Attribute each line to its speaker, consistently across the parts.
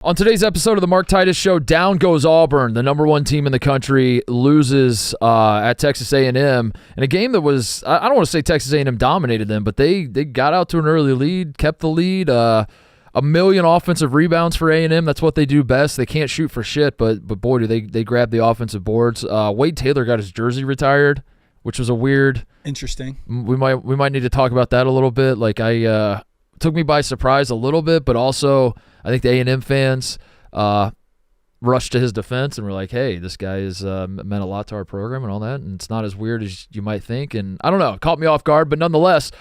Speaker 1: On today's episode of the Mark Titus Show, down goes Auburn. The number one team in the country loses at Texas A&M in a game that was, I don't want to say Texas A&M dominated them, but they got out to an early lead, kept the lead. A million offensive rebounds for A&M. That's what they do best. They can't shoot for shit, but boy, do they grab the offensive boards. Wade Taylor got his jersey retired, which was a weird.
Speaker 2: Interesting.
Speaker 1: We might need to talk about that a little bit. Took me by surprise a little bit, but also I think the A&M fans rushed to his defense and were like, hey, this guy has meant a lot to our program and all that, and it's not as weird as you might think. And I don't know, it caught me off guard, but nonetheless,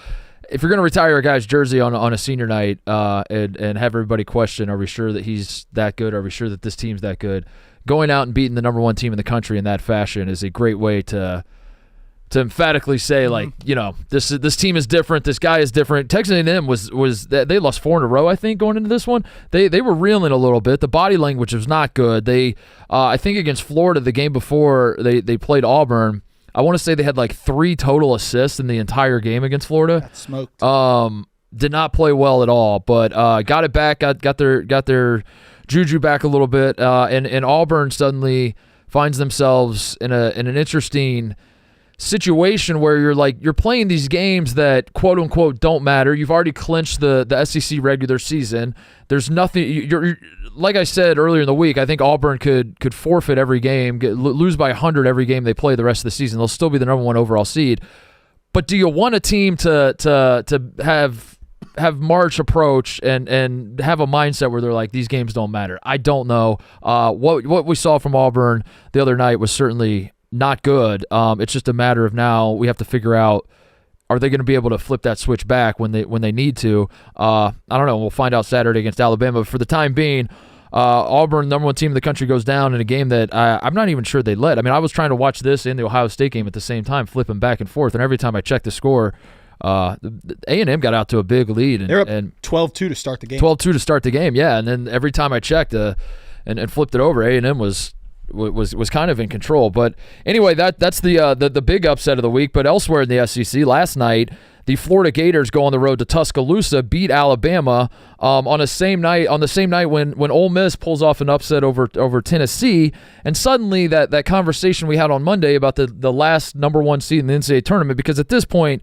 Speaker 1: if you're going to retire a guy's jersey on a senior night and have everybody question, are we sure that he's that good? Are we sure that this team's that good? Going out and beating the number one team in the country in that fashion is a great way to emphatically say, this team is different, this guy is different. Texas A&M was they lost 4 in a row, I think, going into this one. They were reeling a little bit. The body language was not good. They I think against Florida, the game before they played Auburn, I want to say they had 3 total assists in the entire game against Florida.
Speaker 2: Got smoked.
Speaker 1: Did not play well at all, but got it back, got their juju back a little bit, and Auburn suddenly finds themselves in an interesting situation where you're playing these games that quote unquote don't matter. You've already clinched the SEC regular season. There's nothing. You're like I said earlier in the week, I think Auburn could forfeit every game, lose by 100 every game they play the rest of the season. They'll still be the number one overall seed. But do you want a team to have March approach and have a mindset where they're like, these games don't matter? I don't know. What we saw from Auburn the other night was certainly not good. It's just a matter of now we have to figure out, are they going to be able to flip that switch back when they need to? I don't know. We'll find out Saturday against Alabama. But for the time being, Auburn, number one team in the country, goes down in a game that I'm not even sure they led. I mean, I was trying to watch this and the Ohio State game at the same time, flipping back and forth, and every time I checked the score, A&M got out to a big lead.
Speaker 2: They're up 12-2 to start the game.
Speaker 1: 12-2 to start the game, yeah. And then every time I checked and flipped it over, A&M was kind of in control. But anyway, that's the big upset of the week. But elsewhere in the SEC, last night, the Florida Gators go on the road to Tuscaloosa, beat Alabama on the same night when Ole Miss pulls off an upset over Tennessee. And suddenly that conversation we had on Monday about the last number one seed in the NCAA tournament, because at this point,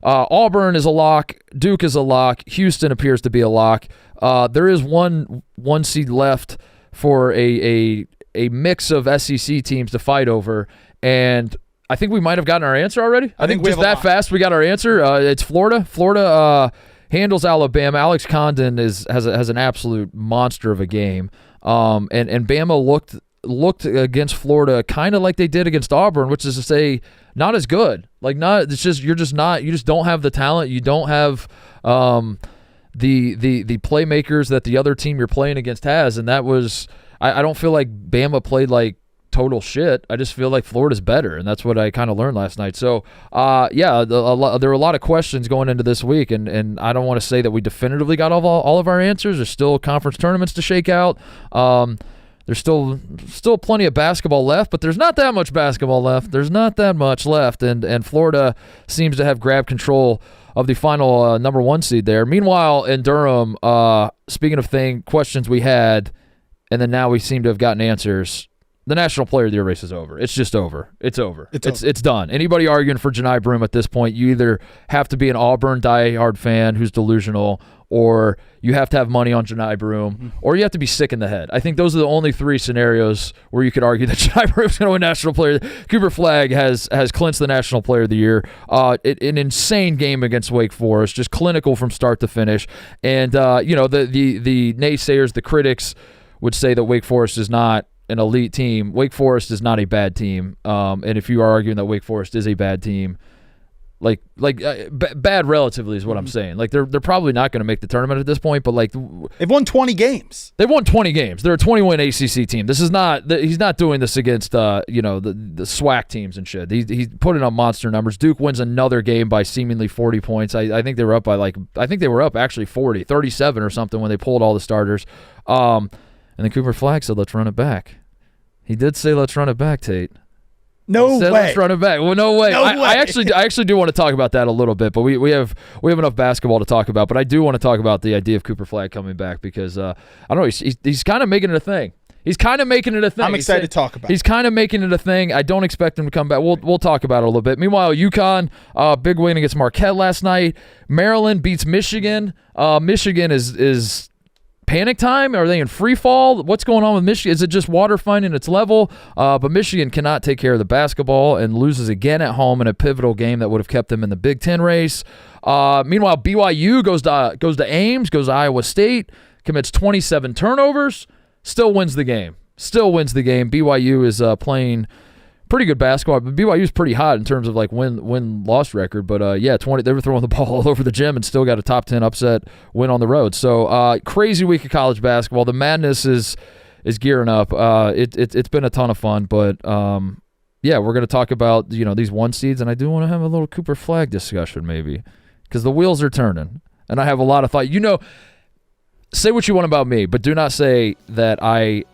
Speaker 1: Auburn is a lock, Duke is a lock, Houston appears to be a lock. There is one seed left for a mix of SEC teams to fight over, and I think we might have gotten our answer already. I think just that fast we got our answer. It's Florida. Florida handles Alabama. Alex Condon has an absolute monster of a game, and Bama looked against Florida kind of like they did against Auburn, which is to say not as good. You just don't have the talent. You don't have the playmakers that the other team you're playing against has, and that was. I don't feel like Bama played like total shit. I just feel like Florida's better, and that's what I kind of learned last night. So, there were a lot of questions going into this week, and I don't want to say that we definitively got all of our answers. There's still conference tournaments to shake out. There's still plenty of basketball left, but there's not that much basketball left. There's not that much left, and Florida seems to have grabbed control of the final number one seed there. Meanwhile, in Durham, speaking of questions we had, and then now we seem to have gotten answers. The National Player of the Year race is over. It's just over. It's over. It's done. Anybody arguing for Janai Broome at this point, you either have to be an Auburn diehard fan who's delusional, or you have to have money on Janai Broome, or you have to be sick in the head. I think those are the only 3 scenarios where you could argue that Janai Broome's going to win National Player. Cooper Flagg has clinched the National Player of the Year. An insane game against Wake Forest, just clinical from start to finish. And the naysayers, the critics, would say that Wake Forest is not an elite team. Wake Forest is not a bad team. And if you are arguing that Wake Forest is a bad team, bad relatively is what I'm saying. They're probably not going to make the tournament at this point, but
Speaker 2: they've won 20 games.
Speaker 1: They've won 20 games. They're a 20-win ACC team. This is not. He's not doing this against the SWAC teams and shit. He's putting up monster numbers. Duke wins another game by seemingly 40 points. I think they were up by actually 40, 37 or something when they pulled all the starters. And then Cooper Flagg said, let's run it back. He did say, let's run it back, Tate.
Speaker 2: No way.
Speaker 1: Let's run it back. Well, no way.
Speaker 2: No way.
Speaker 1: I actually do want to talk about that a little bit, but we have enough basketball to talk about. But I do want to talk about the idea of Cooper Flagg coming back because I don't know. He's kind of making it a thing. I'm
Speaker 2: excited to talk about it.
Speaker 1: He's kind of making it a thing. I don't expect him to come back. We'll talk about it a little bit. Meanwhile, UConn, big win against Marquette last night. Maryland beats Michigan. Michigan is panic time? Are they in free fall? What's going on with Michigan? Is it just water finding its level? But Michigan cannot take care of the basketball and loses again at home in a pivotal game that would have kept them in the Big Ten race. Meanwhile, BYU goes to Ames, goes to Iowa State, commits 27 turnovers, still wins the game. BYU is playing pretty good basketball, but BYU is pretty hot in terms of like win-loss record. But they were throwing the ball all over the gym and still got a top 10 upset win on the road. So crazy week of college basketball. The madness is gearing up. It's been a ton of fun, but we're going to talk about these 1 seeds, and I do want to have a little Cooper Flagg discussion maybe because the wheels are turning, and I have a lot of thought. Say what you want about me, but do not say that I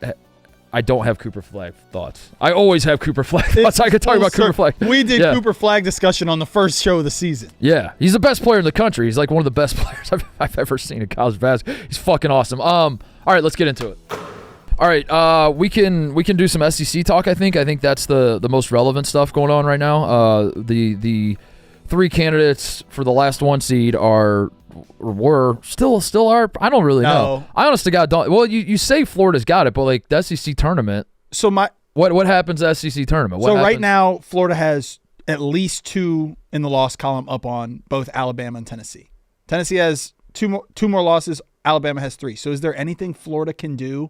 Speaker 1: don't have Cooper Flagg thoughts. I always have Cooper Flagg thoughts. I could talk about Cooper Flagg.
Speaker 2: We did Cooper Flagg discussion on the first show of the season.
Speaker 1: Yeah, he's the best player in the country. He's like one of the best players I've ever seen in college basketball. He's fucking awesome. All right, let's get into it. All right, we can do some SEC talk. I think that's the most relevant stuff going on right now. The 3 candidates for the last 1 seed were still are. I don't really know. I honest to God don't. Well, you say Florida's got it, but like the SEC tournament.
Speaker 2: So
Speaker 1: what happens at SEC tournament?
Speaker 2: Right now, Florida has at least 2 in the loss column up on both Alabama and Tennessee. Tennessee has two more losses. Alabama has 3. So is there anything Florida can do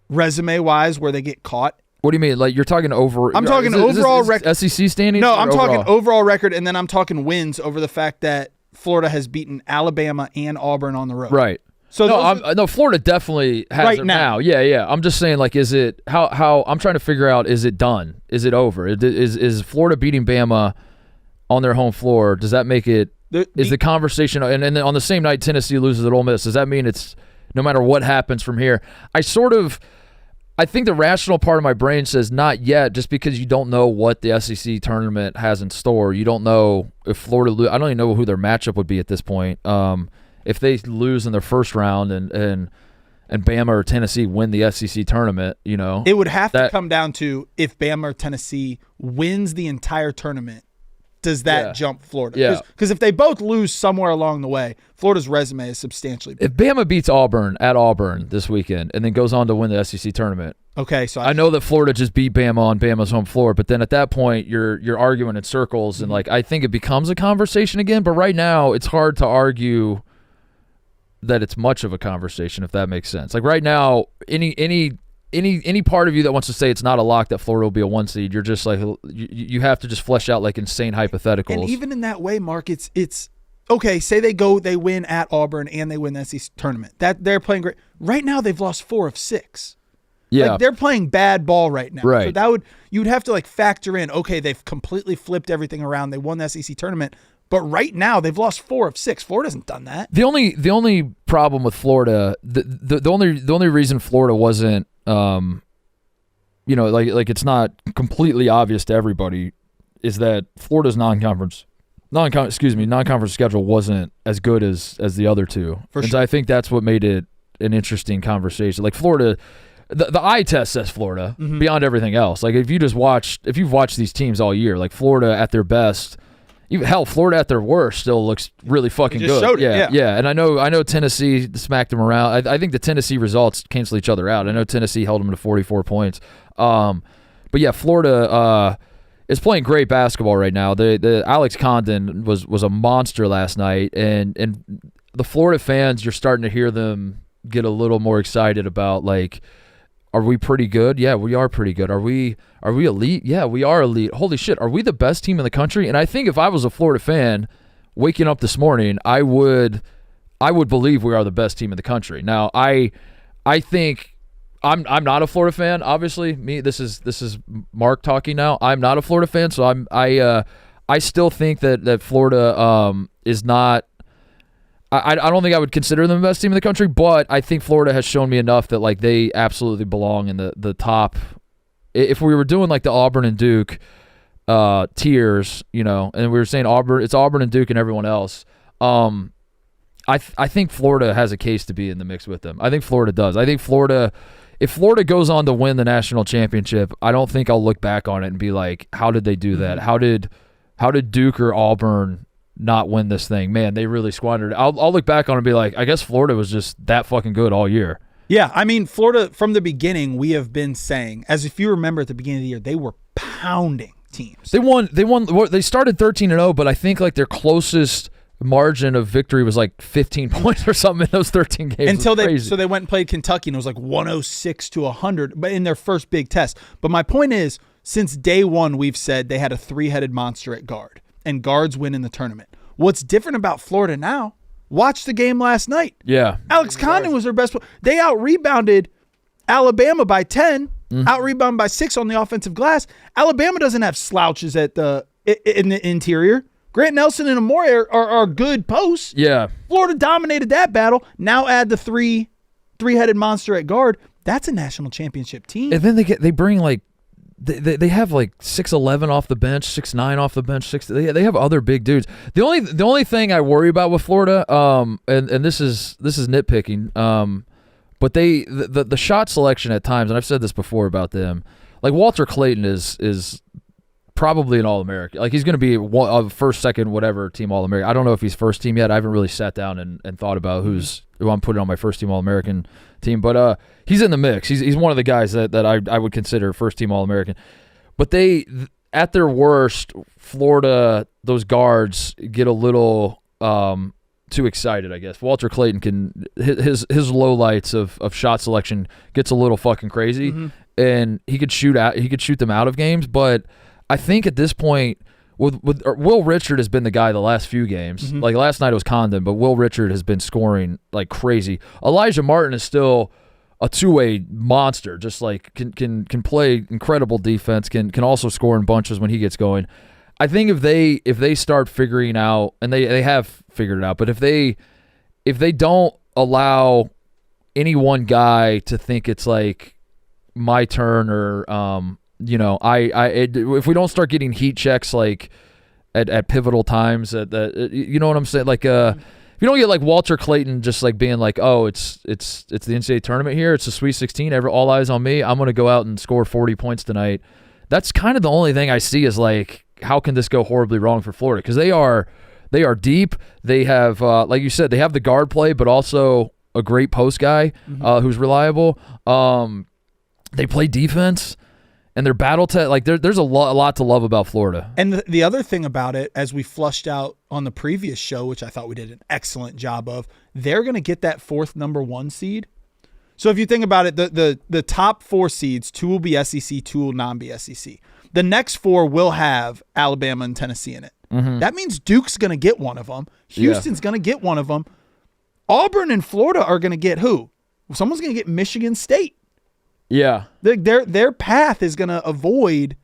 Speaker 2: resume-wise where they get caught?
Speaker 1: What do you mean? Like you're talking over?
Speaker 2: I'm talking overall record.
Speaker 1: SEC standings?
Speaker 2: No, I'm talking overall record, and then I'm talking wins over the fact that Florida has beaten Alabama and Auburn on the road.
Speaker 1: Right. So Florida definitely has
Speaker 2: right
Speaker 1: it now. Yeah. I'm just saying, like, is it how? I'm trying to figure out. Is it done? Is it over? Is Florida beating Bama on their home floor? Does that make it? Is the conversation and then on the same night Tennessee loses at Ole Miss? Does that mean it's no matter what happens from here? I think the rational part of my brain says not yet, just because you don't know what the SEC tournament has in store. You don't know if Florida I don't even know who their matchup would be at this point. If they lose in their first round and Bama or Tennessee win the SEC tournament,
Speaker 2: it would have to come down to if Bama or Tennessee wins the entire tournament. Does that jump Florida?
Speaker 1: Yeah.
Speaker 2: Because if they both lose somewhere along the way, Florida's resume is substantially better.
Speaker 1: If Bama beats Auburn at Auburn this weekend and then goes on to win the SEC tournament,
Speaker 2: okay, so
Speaker 1: I know that Florida just beat Bama on Bama's home floor, but then at that point you're arguing in circles, and like I think it becomes a conversation again. But right now it's hard to argue that it's much of a conversation, if that makes sense. Like right now, any part of you that wants to say it's not a lock that Florida will be a 1 seed, you're just like you have to just flesh out like insane hypotheticals.
Speaker 2: And even in that way, Mark, it's okay. Say they win at Auburn and they win the SEC tournament. That they're playing great. Right now they've lost 4 of 6.
Speaker 1: Yeah,
Speaker 2: like they're playing bad ball right now.
Speaker 1: Right.
Speaker 2: So you'd have to like factor in. Okay, they've completely flipped everything around. They won the SEC tournament. But right now they've lost 4 of 6. Florida hasn't done that.
Speaker 1: The only problem with Florida, the only reason Florida wasn't, like it's not completely obvious to everybody, is that Florida's non-conference schedule wasn't as good as the other 2.
Speaker 2: For
Speaker 1: and
Speaker 2: sure.
Speaker 1: so I think that's what made it an interesting conversation. Like Florida, the eye test says Florida beyond everything else. Like if you've watched these teams all year, like Florida at their best. Florida at their worst still looks really fucking good.
Speaker 2: Showed it,
Speaker 1: yeah. And I know Tennessee smacked them around. I think the Tennessee results cancel each other out. I know Tennessee held them to 44 points. But yeah, Florida is playing great basketball right now. The Alex Condon was a monster last night, and the Florida fans, you're starting to hear them get a little more excited about like, are we pretty good? Yeah, we are pretty good. Are we elite? Yeah, we are elite. Holy shit, are we the best team in the country? And I think if I was a Florida fan waking up this morning, I would believe we are the best team in the country. Now, I think I'm not a Florida fan, obviously. This is Mark talking now. I'm not a Florida fan, so I still think that Florida is not. I don't think I would consider them the best team in the country, but I think Florida has shown me enough that like they absolutely belong in the top if we were doing like the Auburn and Duke tiers, you know, and we were saying it's Auburn and Duke and everyone else. I think Florida has a case to be in the mix with them. I think Florida does. I think if Florida goes on to win the national championship, I don't think I'll look back on it and be like, how did they do that? How did Duke or Auburn not win this thing? Man, they really squandered it. I'll look back on it and be like, I guess Florida was just that fucking good all year.
Speaker 2: Yeah, I mean, Florida, from the beginning, we have been saying, as if you remember at the beginning of the year, they were pounding teams.
Speaker 1: They won. They started 13-0, but I think like their closest margin of victory was like 15 points or something in those 13 games.
Speaker 2: Until they went and played Kentucky, and it was like 106-100, but in their first big test. But my point is, since day one, we've said they had a three-headed monster at guard, and guards win in the tournament. What's different about Florida now? Watch the game last night.
Speaker 1: Yeah.
Speaker 2: Alex Condon was their best player. They out-rebounded Alabama by 10, out-rebounded by 6 on the offensive glass. Alabama doesn't have slouches in the interior. Grant Nelson and Amore are good posts.
Speaker 1: Yeah.
Speaker 2: Florida dominated that battle. Now add the three-headed monster at guard. That's a national championship team.
Speaker 1: And then they bring like they have like 6'11" off the bench, 6'9" off the bench, they have other big dudes. The only thing I worry about with Florida, and this is nitpicking, but the shot selection at times, and I've said this before about them, like Walter Clayton is probably an All-American. Like he's going to be a first, second, whatever team All-American. I don't know if he's first team yet. I haven't really sat down and thought about who I'm putting on my first team All-American team, but he's in the mix. He's one of the guys that I would consider first team All-American. But they, at their worst, Florida, those guards get a little too excited, I guess. Walter Clayton can his lowlights of shot selection gets a little fucking crazy, and he could shoot them out of games. But I think at this point, with Will Richard has been the guy the last few games. Like last night it was Condon, but Will Richard has been scoring like crazy. Elijah Martin is still a two-way monster, just like can play incredible defense, can also score in bunches when he gets going. I think if they start figuring out, and they have figured it out, but if they don't allow any one guy to think it's like my turn or if we don't start getting heat checks like at pivotal times, you know what I'm saying? Like if you don't get like Walter Clayton just like being like, oh, it's the NCAA tournament here, it's the Sweet 16, all eyes on me, I'm gonna go out and score 40 points tonight. That's kind of the only thing I see is like, how can this go horribly wrong for Florida? Because they are deep. They have like you said, they have the guard play, but also a great post guy who's reliable. They play defense. And their battle like there's a lot to love about Florida.
Speaker 2: And the other thing about it, as we flushed out on the previous show, which I thought we did an excellent job of, they're going to get that fourth number 1 seed. So if you think about it, the top 4 seeds, 2 will be SEC, 2 will not be SEC. The next 4 will have Alabama and Tennessee in it. That means Duke's going to get one of them. Houston's going to get one of them. Auburn and Florida are going to get who? Someone's going to get Michigan State.
Speaker 1: Yeah,
Speaker 2: their path is going to avoid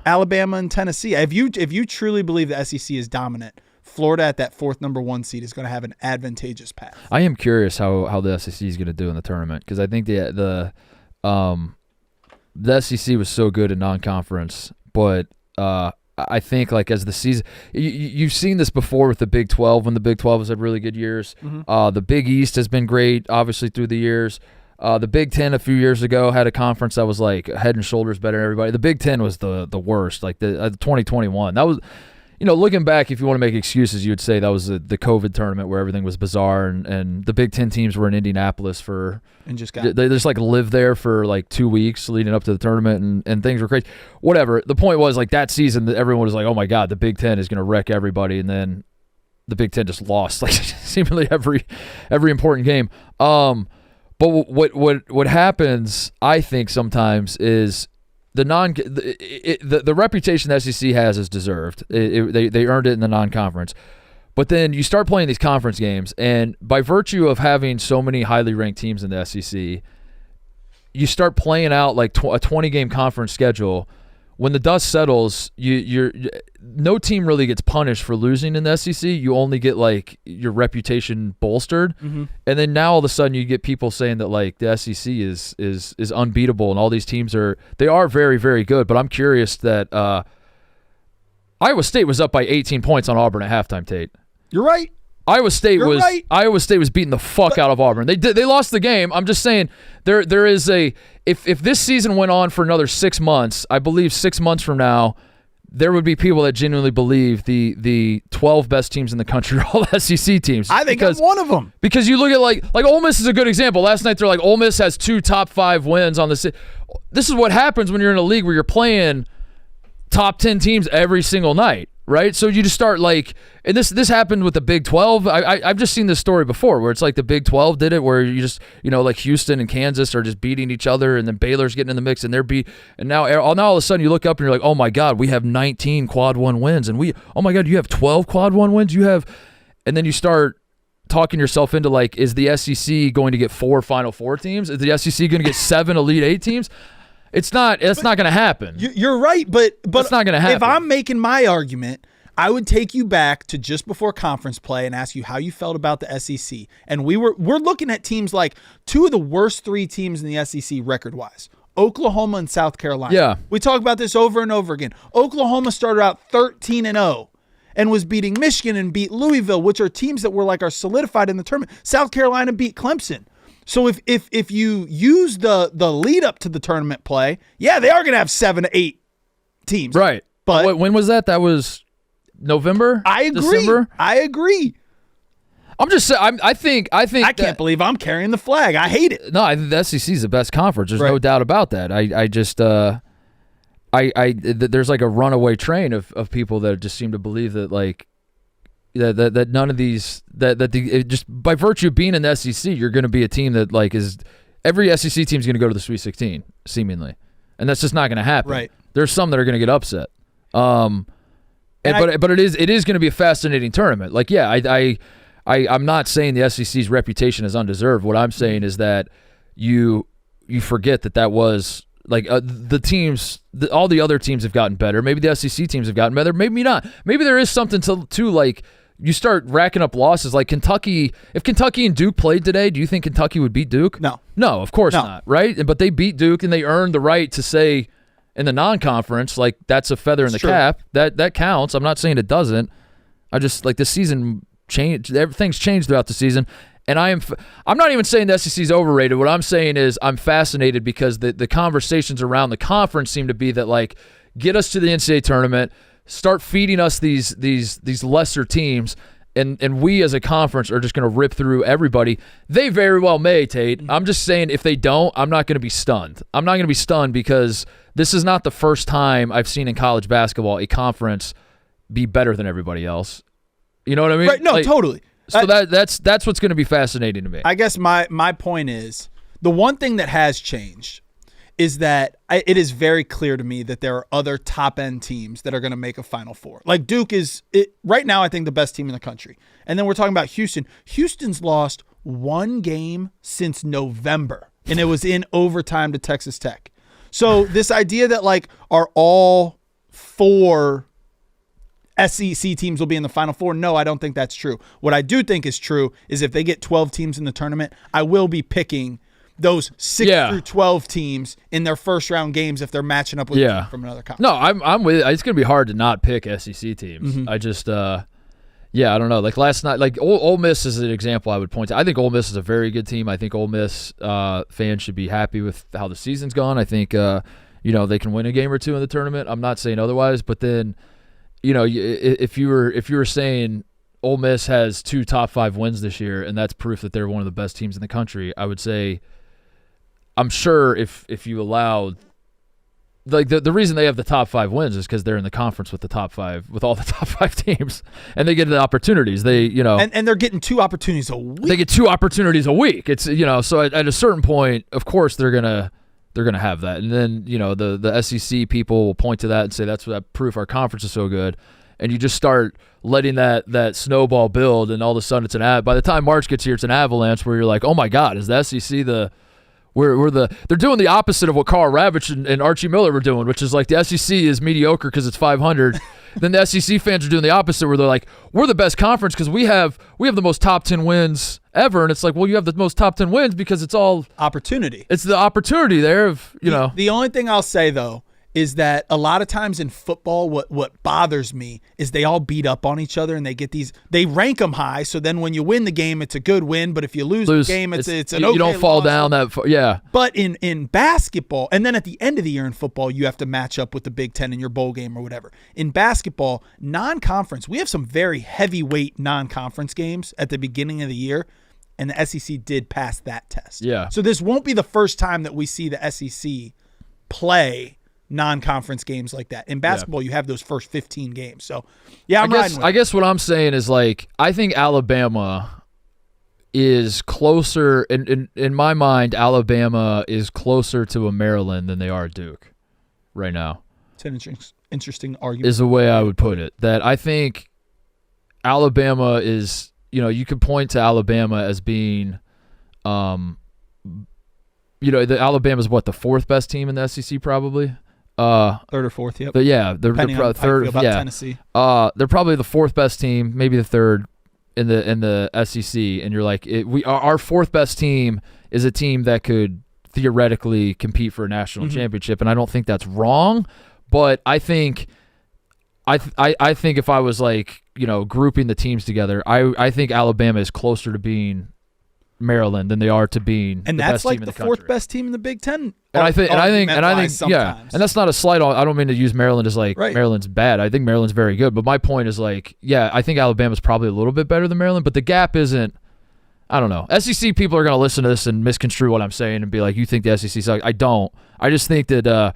Speaker 2: Alabama and Tennessee. If you truly believe the SEC is dominant, Florida at that fourth number 1 seed is going to have an advantageous path.
Speaker 1: I am curious how the SEC is going to do in the tournament, because I think the SEC was so good in non-conference, but I think like as the season, you've seen this before with the Big 12 when the Big 12 has had really good years. The Big East has been great, obviously through the years. The Big Ten a few years ago had a conference that was like head and shoulders better than everybody. The Big Ten was the worst, like the 2021. That was, looking back, if you want to make excuses, you would say that was the COVID tournament where everything was bizarre, and the Big Ten teams were in Indianapolis they just like lived there for like 2 weeks leading up to the tournament, and things were crazy. Whatever. The point was like that season, everyone was like, oh my God, the Big Ten is going to wreck everybody, and then the Big Ten just lost like seemingly every important game. But what happens, I think, sometimes is the reputation the SEC has is deserved. They earned it in the non-conference. But then you start playing these conference games, and by virtue of having so many highly ranked teams in the SEC, you start playing out like a 20-game conference schedule when the dust settles, no team really gets punished for losing in the SEC. You only get like your reputation bolstered, and then now all of a sudden you get people saying that like the SEC is unbeatable, and all these teams are very, very good. But I'm curious that Iowa State was up by 18 points on Auburn at halftime. Tate,
Speaker 2: you're right.
Speaker 1: Iowa State was beating the fuck out of Auburn. They lost the game. I'm just saying there is if this season went on for another 6 months, I believe 6 months from now, there would be people that genuinely believe the 12 best teams in the country are all SEC teams.
Speaker 2: I think I'm one of them.
Speaker 1: Because you look at like Ole Miss is a good example. Last night they're like Ole Miss has 2 top 5 wins on the. This is what happens when you're in a league where you're playing top 10 teams every single night. Right, so you just start like, and this happened with the Big 12. I've just seen this story before where it's like the Big 12 did it, where you just like Houston and Kansas are just beating each other, and then Baylor's getting in the mix, and and now all of a sudden you look up and you're like, oh my God, we have 19 quad 1 wins, and oh my God, you have 12 quad 1 wins, and then you start talking yourself into like, is the SEC going to get 4 Final Four teams? Is the SEC going to get 7 Elite 8 teams? It's not going to happen.
Speaker 2: You're right, but
Speaker 1: it's not going to happen.
Speaker 2: If I'm making my argument, I would take you back to just before conference play and ask you how you felt about the SEC. And we're looking at teams like 2 of the worst 3 teams in the SEC record-wise, Oklahoma and South Carolina.
Speaker 1: Yeah.
Speaker 2: We talk about this over and over again. Oklahoma started out 13-0 and was beating Michigan and beat Louisville, which are teams that are solidified in the tournament. South Carolina beat Clemson. So if you use the lead up to the tournament play, yeah, they are going to have 7 to 8 teams.
Speaker 1: Right.
Speaker 2: But
Speaker 1: when was that? That was November?
Speaker 2: I agree.
Speaker 1: December?
Speaker 2: I agree.
Speaker 1: I'm just saying. I think.
Speaker 2: I can't believe I'm carrying the flag. I hate it.
Speaker 1: No, I think the SEC is the best conference. There's no doubt about that. I just there's like a runaway train of people that just seem to believe that like. That none of these just by virtue of being in the SEC, you're going to be a team that like is every SEC team is going to go to the Sweet 16 seemingly, and that's just not going to happen.
Speaker 2: Right.
Speaker 1: There's some that are going to get upset. But it is going to be a fascinating tournament. Like I'm not saying the SEC's reputation is undeserved. What I'm saying is that you forget that was. Like the teams, all the other teams have gotten better. Maybe the SEC teams have gotten better. Maybe not. Maybe there is something to like you start racking up losses. Like Kentucky, if Kentucky and Duke played today, do you think Kentucky would beat Duke?
Speaker 2: No,
Speaker 1: of course not. Right? But they beat Duke and they earned the right to say in the non-conference like that's a feather in the cap. That counts. I'm not saying it doesn't. I just like the season changed. Everything's changed throughout the season. And I'm not even saying the SEC is overrated. What I'm saying is I'm fascinated because the conversations around the conference seem to be that like get us to the NCAA tournament, start feeding us these lesser teams, and we as a conference are just going to rip through everybody. They very well may, Tate. I'm just saying if they don't, I'm not going to be stunned. I'm not going to be stunned because this is not the first time I've seen in college basketball a conference be better than everybody else. You know what I mean?
Speaker 2: Right? No, totally.
Speaker 1: So that's what's going to be fascinating to me.
Speaker 2: I guess my point is the one thing that has changed is that it is very clear to me that there are other top-end teams that are going to make a Final Four. Like Duke is right now, I think, the best team in the country. And then we're talking about Houston. Houston's lost 1 game since November, and it was in overtime to Texas Tech. So this idea that like are all 4 SEC teams will be in the Final Four. No, I don't think that's true. What I do think is true is if they get 12 teams in the tournament, I will be picking those 6 through 12 teams in their first round games if they're matching up with a team from another conference.
Speaker 1: No, I'm with it. It's going to be hard to not pick SEC teams. I just, I don't know. Like last night, like Ole Miss is an example I would point to. I think Ole Miss is a very good team. I think Ole Miss fans should be happy with how the season's gone. I think, they can win a game or 2 in the tournament. I'm not saying otherwise, but then, if you were saying Ole Miss has 2 top 5 wins this year, and that's proof that they're one of the best teams in the country, I would say, I'm sure if you allowed, like the reason they have the top 5 wins is because they're in the conference with the top 5, with all the top 5 teams, and they get the opportunities.
Speaker 2: And they're getting 2 opportunities a week.
Speaker 1: They get 2 opportunities a week. It's so at a certain point, of course they're gonna have that, and then the SEC people will point to that and say that's that proof our conference is so good, and you just start letting that snowball build, and all of a sudden by the time March gets here, it's an avalanche where you're like, oh my God, is the SEC They're doing the opposite of what Carl Ravitch and Archie Miller were doing, which is like the SEC is mediocre because it's 500. Then the SEC fans are doing the opposite, where they're like, we're the best conference because we have the most top 10 wins ever. And it's like, well, you have the most top 10 wins because it's all
Speaker 2: opportunity.
Speaker 1: It's the opportunity there of, know.
Speaker 2: The only thing I'll say, though, is that a lot of times in football, what bothers me is they all beat up on each other and they rank them high. So then when you win the game, it's a good win. But if you lose the game, it's an okay
Speaker 1: you don't fall
Speaker 2: loss.
Speaker 1: Down that far. Yeah.
Speaker 2: But in basketball, and then at the end of the year in football, you have to match up with the Big Ten in your bowl game or whatever. In basketball, non-conference, we have some very heavyweight non-conference games at the beginning of the year. And the SEC did pass that test.
Speaker 1: Yeah.
Speaker 2: So this won't be the first time that we see the SEC play non-conference games like that. In basketball, you have those first 15 games. So, yeah, I
Speaker 1: guess what I'm saying is, like, I think Alabama is closer, in my mind, Alabama is closer to a Maryland than they are a Duke right now.
Speaker 2: It's an interesting argument.
Speaker 1: Is the way I would put it. That I think Alabama is, you could point to Alabama as being, the Alabama's what, the fourth best team in the SEC probably?
Speaker 2: Third or fourth, yep.
Speaker 1: But yeah, they're probably third. Yeah,
Speaker 2: Tennessee.
Speaker 1: They're probably the fourth best team, maybe the third in the SEC. And you're like, our fourth best team is a team that could theoretically compete for a national championship, and I don't think that's wrong. But I think, I think if I was like grouping the teams together, I think Alabama is closer to being Maryland than they are to being
Speaker 2: and
Speaker 1: the
Speaker 2: that's
Speaker 1: best
Speaker 2: like
Speaker 1: team in
Speaker 2: the
Speaker 1: the
Speaker 2: fourth
Speaker 1: country.
Speaker 2: best team in the Big Ten.
Speaker 1: And I think, yeah, and that's not a slight on. I don't mean to use Maryland as like Maryland's bad. I think Maryland's very good, but my point is like, yeah, I think Alabama's probably a little bit better than Maryland, but the gap isn't. I don't know. SEC people are going to listen to this and misconstrue what I'm saying and be like, you think the SEC sucks? I don't. I just think that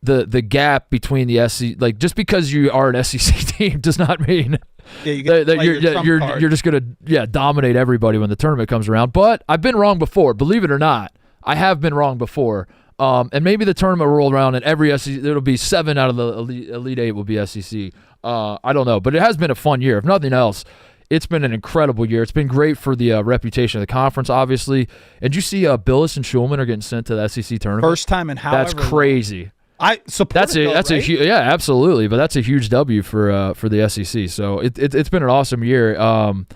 Speaker 1: the gap between the SEC, like just because you are an SEC team does not mean you're just going to dominate everybody when the tournament comes around. But I've been wrong before, believe it or not. I have been wrong before. And maybe the tournament will roll around and every SEC, it'll be 7 out of the Elite 8 will be SEC. I don't know, but it has been a fun year. If nothing else, it's been an incredible year. It's been great for the reputation of the conference, obviously. And you see Billis and Schulman are getting sent to the SEC tournament.
Speaker 2: First time in however
Speaker 1: That's crazy.
Speaker 2: I support
Speaker 1: that's a huge, yeah, absolutely. But that's a huge W for the SEC. So it's been an awesome year. And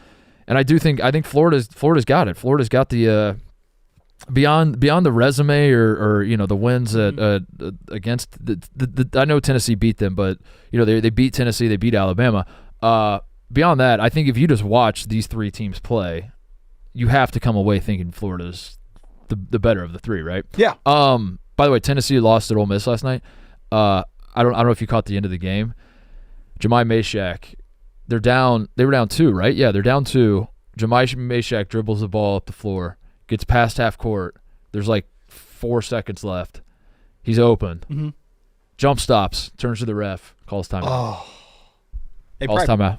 Speaker 1: I think Florida's got it. Florida's got the beyond the resume or the wins against the I know Tennessee beat them, but they beat Tennessee, they beat Alabama. Beyond that, I think if you just watch these three teams play, you have to come away thinking Florida's the better of the three, right?
Speaker 2: Yeah.
Speaker 1: By the way, Tennessee lost at Ole Miss last night. I don't know if you caught the end of the game. Jemai Meshack, they were down 2, right? Yeah, they're down 2. Jemai Meshack dribbles the ball up the floor, gets past half court. There's like 4 seconds left. He's open. Mm-hmm. Jump stops, turns to the ref, calls timeout.
Speaker 2: Oh.
Speaker 1: Calls timeout.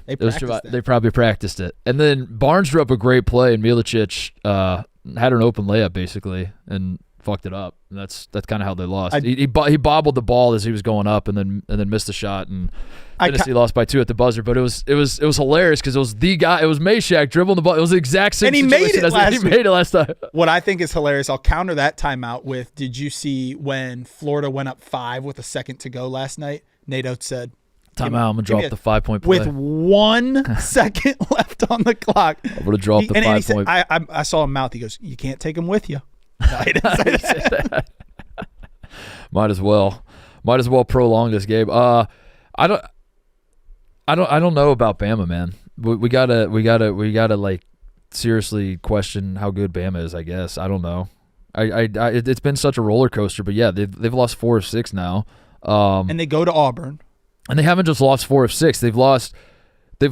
Speaker 2: They
Speaker 1: probably practiced it. And then Barnes drew up a great play, and Milicic had an open layup basically, and fucked it up. And that's kind of how they lost. He bobbled the ball as he was going up, and then missed the shot, and Tennessee lost by 2 at the buzzer. But it was hilarious because it was the guy. It was Meshack dribbling the ball. It was the exact same.
Speaker 2: And he
Speaker 1: situation
Speaker 2: made it
Speaker 1: last time.
Speaker 2: What I think is hilarious, I'll counter that timeout with: did you see when Florida went up 5 with a second to go last night? Nate Oates said,
Speaker 1: "Timeout. I'm gonna drop the 5-point play
Speaker 2: with 1 second left on the clock.
Speaker 1: I'm gonna drop the 5-point."
Speaker 2: I saw him mouth. He goes, "You can't take him with you." No, he didn't say that.
Speaker 1: Might as well prolong this game. I don't know about Bama, man. We gotta like seriously question how good Bama is. I guess I don't know. It's been such a roller coaster, but yeah, they've lost 4 of 6 now.
Speaker 2: And they go to Auburn,
Speaker 1: and they haven't just lost 4 of 6. They've lost to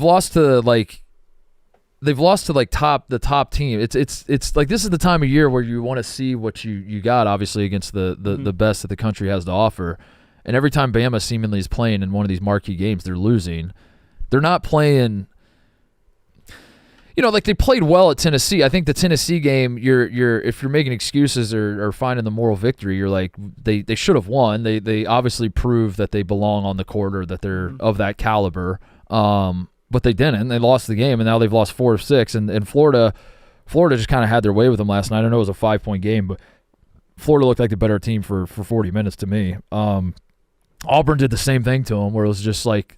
Speaker 1: the top team. It's like this is the time of year where you want to see what you got, obviously, against the best that the country has to offer. And every time Bama seemingly is playing in one of these marquee games, they're losing. They're not playing. Like they played well at Tennessee. I think the Tennessee game, if you're making excuses or finding the moral victory, you're like they should have won. They obviously proved that they belong on the court or that they're of that caliber. But they didn't. They lost the game, and now they've lost 4 of 6. And Florida just kind of had their way with them last night. I know it was a 5-point game, but Florida looked like the better team for 40 minutes to me. Auburn did the same thing to them, where it was just like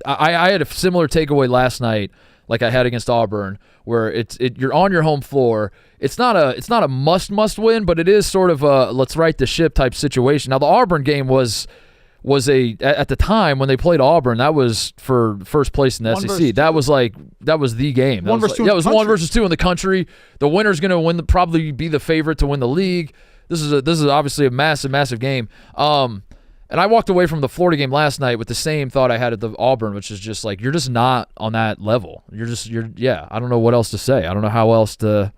Speaker 1: I had a similar takeaway last night, like I had against Auburn, where you're on your home floor. It's not a must win, but it is sort of a let's right the ship type situation. Now the Auburn game was at the time when they played Auburn, that was for first place in the SEC. That was the game. It was 1 versus 2 in the country. The winner's going to probably be the favorite to win the league. This is obviously a massive game. And I walked away from the Florida game last night with the same thought I had at the Auburn, which is just like, you're just not on that level. I don't know what else to say. I don't know how else to,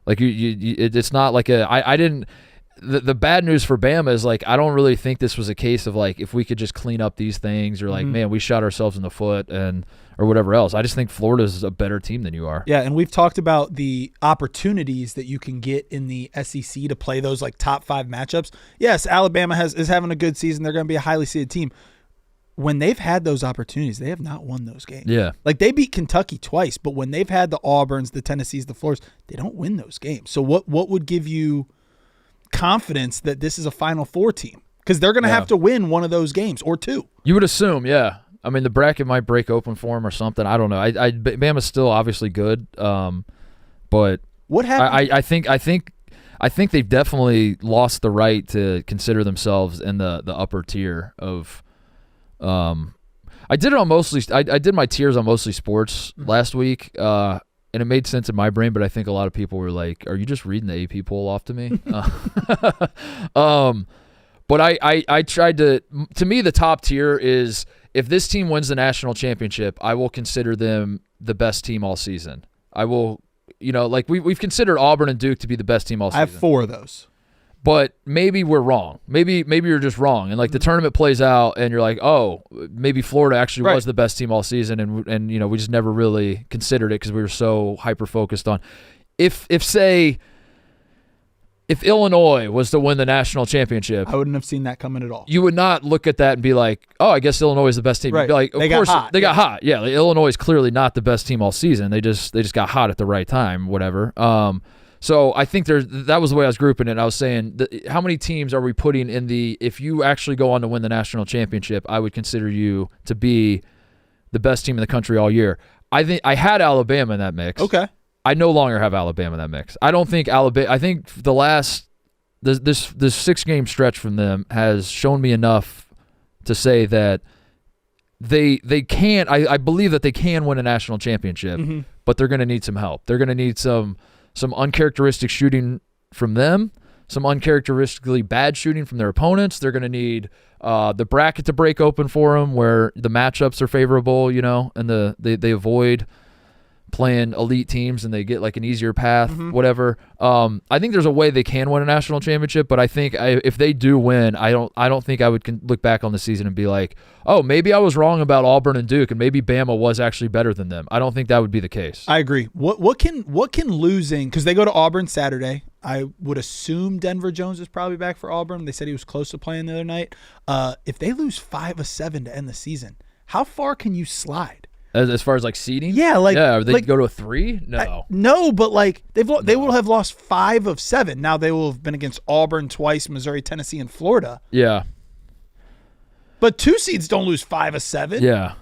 Speaker 1: like, it's not like the bad news for Bama is, like, I don't really think this was a case of, like, if we could just clean up these things or, like, man, we shot ourselves in the foot or whatever else. I just think Florida's a better team than you are.
Speaker 2: Yeah, and we've talked about the opportunities that you can get in the SEC to play those, like, top 5 matchups. Yes, Alabama is having a good season. They're going to be a highly seeded team. When they've had those opportunities, they have not won those games.
Speaker 1: Yeah.
Speaker 2: Like, they beat Kentucky twice, but when they've had the Auburns, the Tennessees, the Floridas, they don't win those games. So what would give you confidence that this is a Final Four team? Because they're going to have to win one of those games or two.
Speaker 1: You would assume, yeah. I mean, the bracket might break open for them or something. I don't know. Bama's still obviously good, but
Speaker 2: what happened?
Speaker 1: I think they've definitely lost the right to consider themselves in the upper tier of. I did it on mostly. I did my tiers on mostly sports last week, and it made sense in my brain. But I think a lot of people were like, "Are you just reading the AP poll off to me?" But I tried to. To me, the top tier is, if this team wins the national championship, I will consider them the best team all season. I will, like we've considered Auburn and Duke to be the best team all season.
Speaker 2: I have 4 of those.
Speaker 1: But maybe we're wrong. Maybe you're just wrong. And, like, the tournament plays out and you're like, oh, maybe Florida actually was the best team all season, and we just never really considered it because we were so hyper-focused on. If Illinois was to win the national championship,
Speaker 2: I wouldn't have seen that coming at all.
Speaker 1: You would not look at that and be like, oh, I guess Illinois is the best team.
Speaker 2: Right.
Speaker 1: You'd be like, of course, they got hot. Yeah, like, Illinois is clearly not the best team all season. They just got hot at the right time, whatever. So I think that was the way I was grouping it. I was saying, how many teams are we putting in if you actually go on to win the national championship, I would consider you to be the best team in the country all year. I think I had Alabama in that mix.
Speaker 2: Okay.
Speaker 1: I no longer have Alabama in that mix. I don't think Alabama. I think this 6-game stretch from them has shown me enough to say that they can. I believe that they can win a national championship, but they're going to need some help. They're going to need some uncharacteristic shooting from them, some uncharacteristically bad shooting from their opponents. They're going to need the bracket to break open for them, where the matchups are favorable, and they avoid playing elite teams and they get like an easier path, whatever. I think there's a way they can win a national championship, but I think if they do win, I don't think I would look back on the season and be like, oh, maybe I was wrong about Auburn and Duke, and maybe Bama was actually better than them. I don't think that would be the case.
Speaker 2: I agree. What can losing, because they go to Auburn Saturday. I would assume Denver Jones is probably back for Auburn. They said he was close to playing the other night. If they lose 5 of 7 to end the season, how far can you slide?
Speaker 1: As far as like seeding?
Speaker 2: Yeah,
Speaker 1: they go to a 3? No.
Speaker 2: No, but like they will have lost 5 of 7. Now they will have been against Auburn twice, Missouri, Tennessee, and Florida.
Speaker 1: Yeah.
Speaker 2: But 2 seeds don't lose 5 of 7.
Speaker 1: Yeah.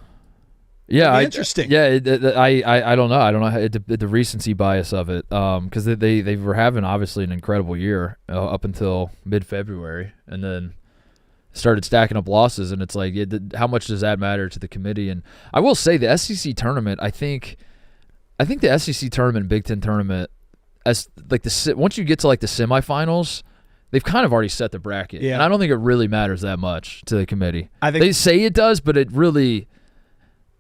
Speaker 1: Yeah,
Speaker 2: interesting.
Speaker 1: I don't know. I don't know the recency bias of it, because they were having obviously an incredible year up until mid-February, and then started stacking up losses, and it's like, how much does that matter to the committee? And I will say the SEC tournament, I think the SEC tournament and Big Ten tournament, as like once you get to like the semifinals, they've kind of already set the bracket, and I don't think it really matters that much to the committee. I think they say it does, but it really,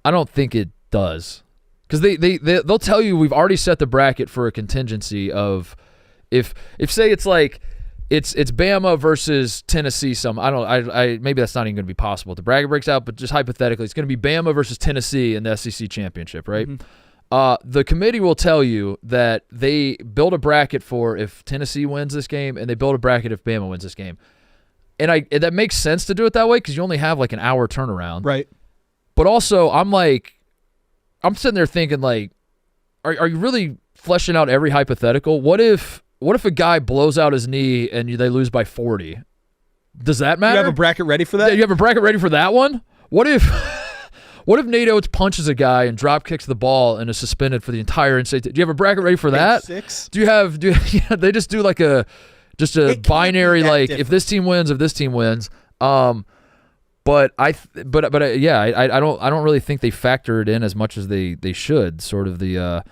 Speaker 1: I don't think it does, because they'll tell you we've already set the bracket for a contingency of if say it's like. It's Bama versus Tennessee. Maybe that's not even going to be possible if the bracket breaks out, but just hypothetically, it's going to be Bama versus Tennessee in the SEC championship, right? The committee will tell you that they build a bracket for if Tennessee wins this game, and they build a bracket if Bama wins this game. And that makes sense to do it that way because you only have like an hour turnaround,
Speaker 2: right?
Speaker 1: But also, I'm sitting there thinking like, are you really fleshing out every hypothetical? What if what if a guy blows out his knee and they lose by 40? Does that matter?
Speaker 2: You have a bracket ready for that?
Speaker 1: You have a bracket ready for that one? What if Nate Oates punches a guy and drop kicks the ball and is suspended for the entire NCAA? Do you have a bracket ready for that?
Speaker 2: 6?
Speaker 1: They just do like a binary, like
Speaker 2: different.
Speaker 1: if this team wins, if this team wins. But I don't really think they factor it in as much as they should. Sort of the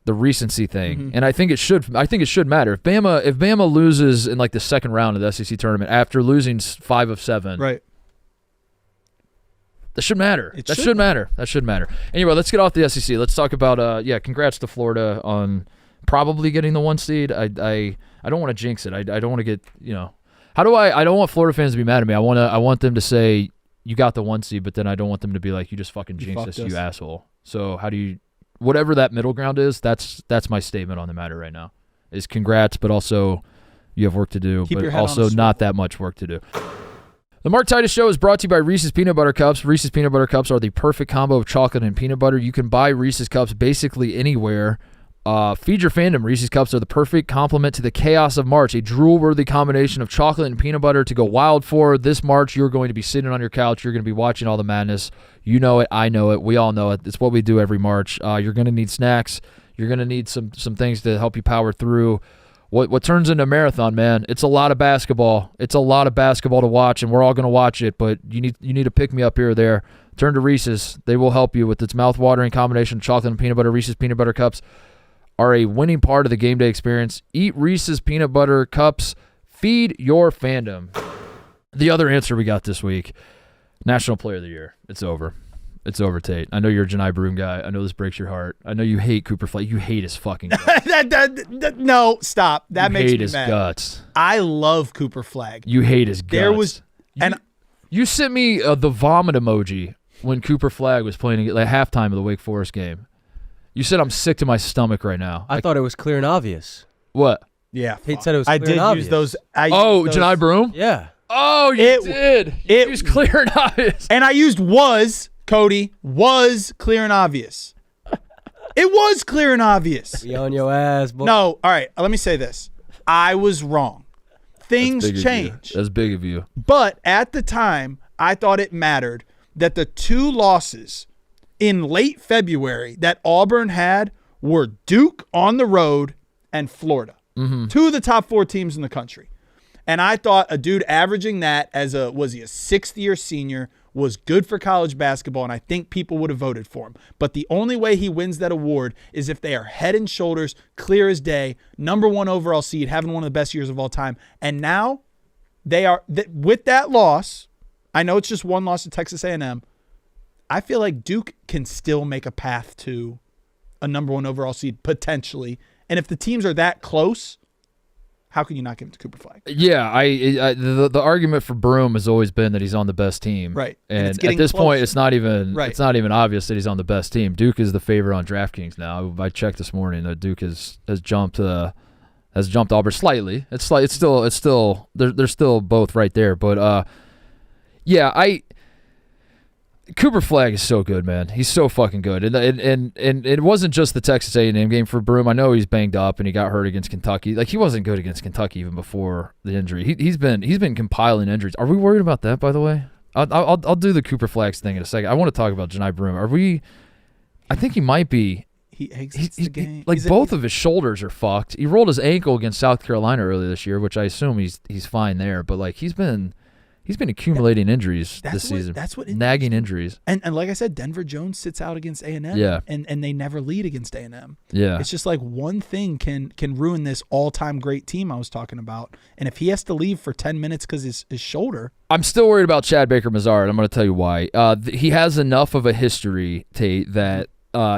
Speaker 1: recency thing,
Speaker 2: Mm-hmm.
Speaker 1: and I think it should matter. If Bama loses in like the second round of the SEC tournament after losing 5 of 7,
Speaker 2: Right.
Speaker 1: that should matter.
Speaker 2: It
Speaker 1: That
Speaker 2: should
Speaker 1: should matter. That should matter. Anyway, let's get off the SEC. Let's talk about congrats to Florida on probably getting the 1 seed. I don't want to jinx it. I don't want to get, how do I don't want Florida fans to be mad at me. I want them to say you got the 1 seed, but then I don't want them to be like, you just fucking jinxed us, you asshole. So how do you, whatever that middle ground is, that's my statement on the matter right now. Is congrats, but also you have work to do,
Speaker 2: Keep your
Speaker 1: but
Speaker 2: head on a
Speaker 1: also
Speaker 2: swivel.
Speaker 1: not that much work to do. The Mark Titus Show is brought to you by Reese's Peanut Butter Cups. Reese's Peanut Butter Cups are the perfect combo of chocolate and peanut butter. You can buy Reese's Cups basically anywhere. Feed your fandom. Reese's Cups are the perfect complement to the chaos of March, a drool-worthy combination of chocolate and peanut butter to go wild for. This March, you're going to be sitting on your couch. You're going to be watching all the madness. You know it. I know it. We all know it. It's what we do every March. You're going to need snacks. You're going to need some things to help you power through what turns into a marathon, man. It's a lot of basketball. It's a lot of basketball to watch, and we're all going to watch it, but you need to pick me up here or there. Turn to Reese's. They will help you with its mouth-watering combination of chocolate and peanut butter. Reese's Peanut Butter Cups are a winning part of the game day experience. Eat Reese's Peanut Butter Cups. Feed your fandom. The other answer we got this week, National Player of the Year. It's over. It's over, Tate. I know you're a Janai Broom guy. I know this breaks your heart. I know you hate Cooper Flagg. You hate his fucking guts.
Speaker 2: No, stop. That
Speaker 1: You
Speaker 2: makes
Speaker 1: hate
Speaker 2: me
Speaker 1: his
Speaker 2: mad.
Speaker 1: guts.
Speaker 2: I love Cooper Flagg.
Speaker 1: You hate his guts. You sent me the vomit emoji when Cooper Flagg was playing at halftime of the Wake Forest game. You said I'm sick to my stomach right now.
Speaker 3: I thought it was clear and obvious.
Speaker 1: What?
Speaker 2: Yeah,
Speaker 3: Tate said it was clear
Speaker 2: I
Speaker 3: and
Speaker 2: did
Speaker 3: obvious.
Speaker 2: use those.
Speaker 1: Janai Broom?
Speaker 3: Yeah.
Speaker 1: Oh, you did. You used clear and obvious.
Speaker 2: And I used was, Cody, was clear and obvious. It was clear and obvious.
Speaker 3: Be on your ass, boy.
Speaker 2: No, all right, let me say this. I was wrong. Things
Speaker 1: Big of you.
Speaker 2: change.
Speaker 1: That's big of you.
Speaker 2: But at the time, I thought it mattered that the 2 losses in late February that Auburn had were Duke on the road and Florida. 2 of the top 4 teams in the country. And I thought a dude averaging that was he a 6th-year senior, was good for college basketball, and I think people would have voted for him. But the only way he wins that award is if they are head and shoulders, clear as day, #1 overall seed, having one of the best years of all time. And now they are, with that loss, I know it's just 1 loss to Texas A&M, I feel like Duke can still make a path to a #1 overall seed, potentially. And if the teams are that close, how can you not give it to Cooper Flagg?
Speaker 1: Yeah, the argument for Broom has always been that he's on the best team,
Speaker 2: Right.
Speaker 1: And
Speaker 2: it's
Speaker 1: at
Speaker 2: getting
Speaker 1: this point,
Speaker 2: closer.
Speaker 1: it's not even
Speaker 2: Right.
Speaker 1: it's not even obvious that he's on the best team. Duke is the favorite on DraftKings now. I checked this morning that Duke has jumped Auburn slightly. It's still they're still both right there, but Cooper Flagg is so good, man. He's so fucking good, and it wasn't just the Texas A&M game for Broom. I know he's banged up and he got hurt against Kentucky. Like, he wasn't good against Kentucky even before the injury. He's been compiling injuries. Are we worried about that? By the way, I'll do the Cooper Flagg thing in a second. I want to talk about Janai Broom. Are we? I think he might be.
Speaker 2: He exits the game.
Speaker 1: Both of his shoulders are fucked. He rolled his ankle against South Carolina earlier this year, which I assume he's fine there. But like he's been accumulating injuries this season.
Speaker 2: That's what
Speaker 1: nagging injuries.
Speaker 2: And like I said, Denver Jones sits out against A&M.
Speaker 1: Yeah.
Speaker 2: And they never lead against A&M.
Speaker 1: Yeah.
Speaker 2: It's just like one thing can ruin this all-time great team I was talking about. And if he has to leave for 10 minutes because his shoulder.
Speaker 1: I'm still worried about Chad Baker-Mazar, and I'm going to tell you why. He has enough of a history, Tate, that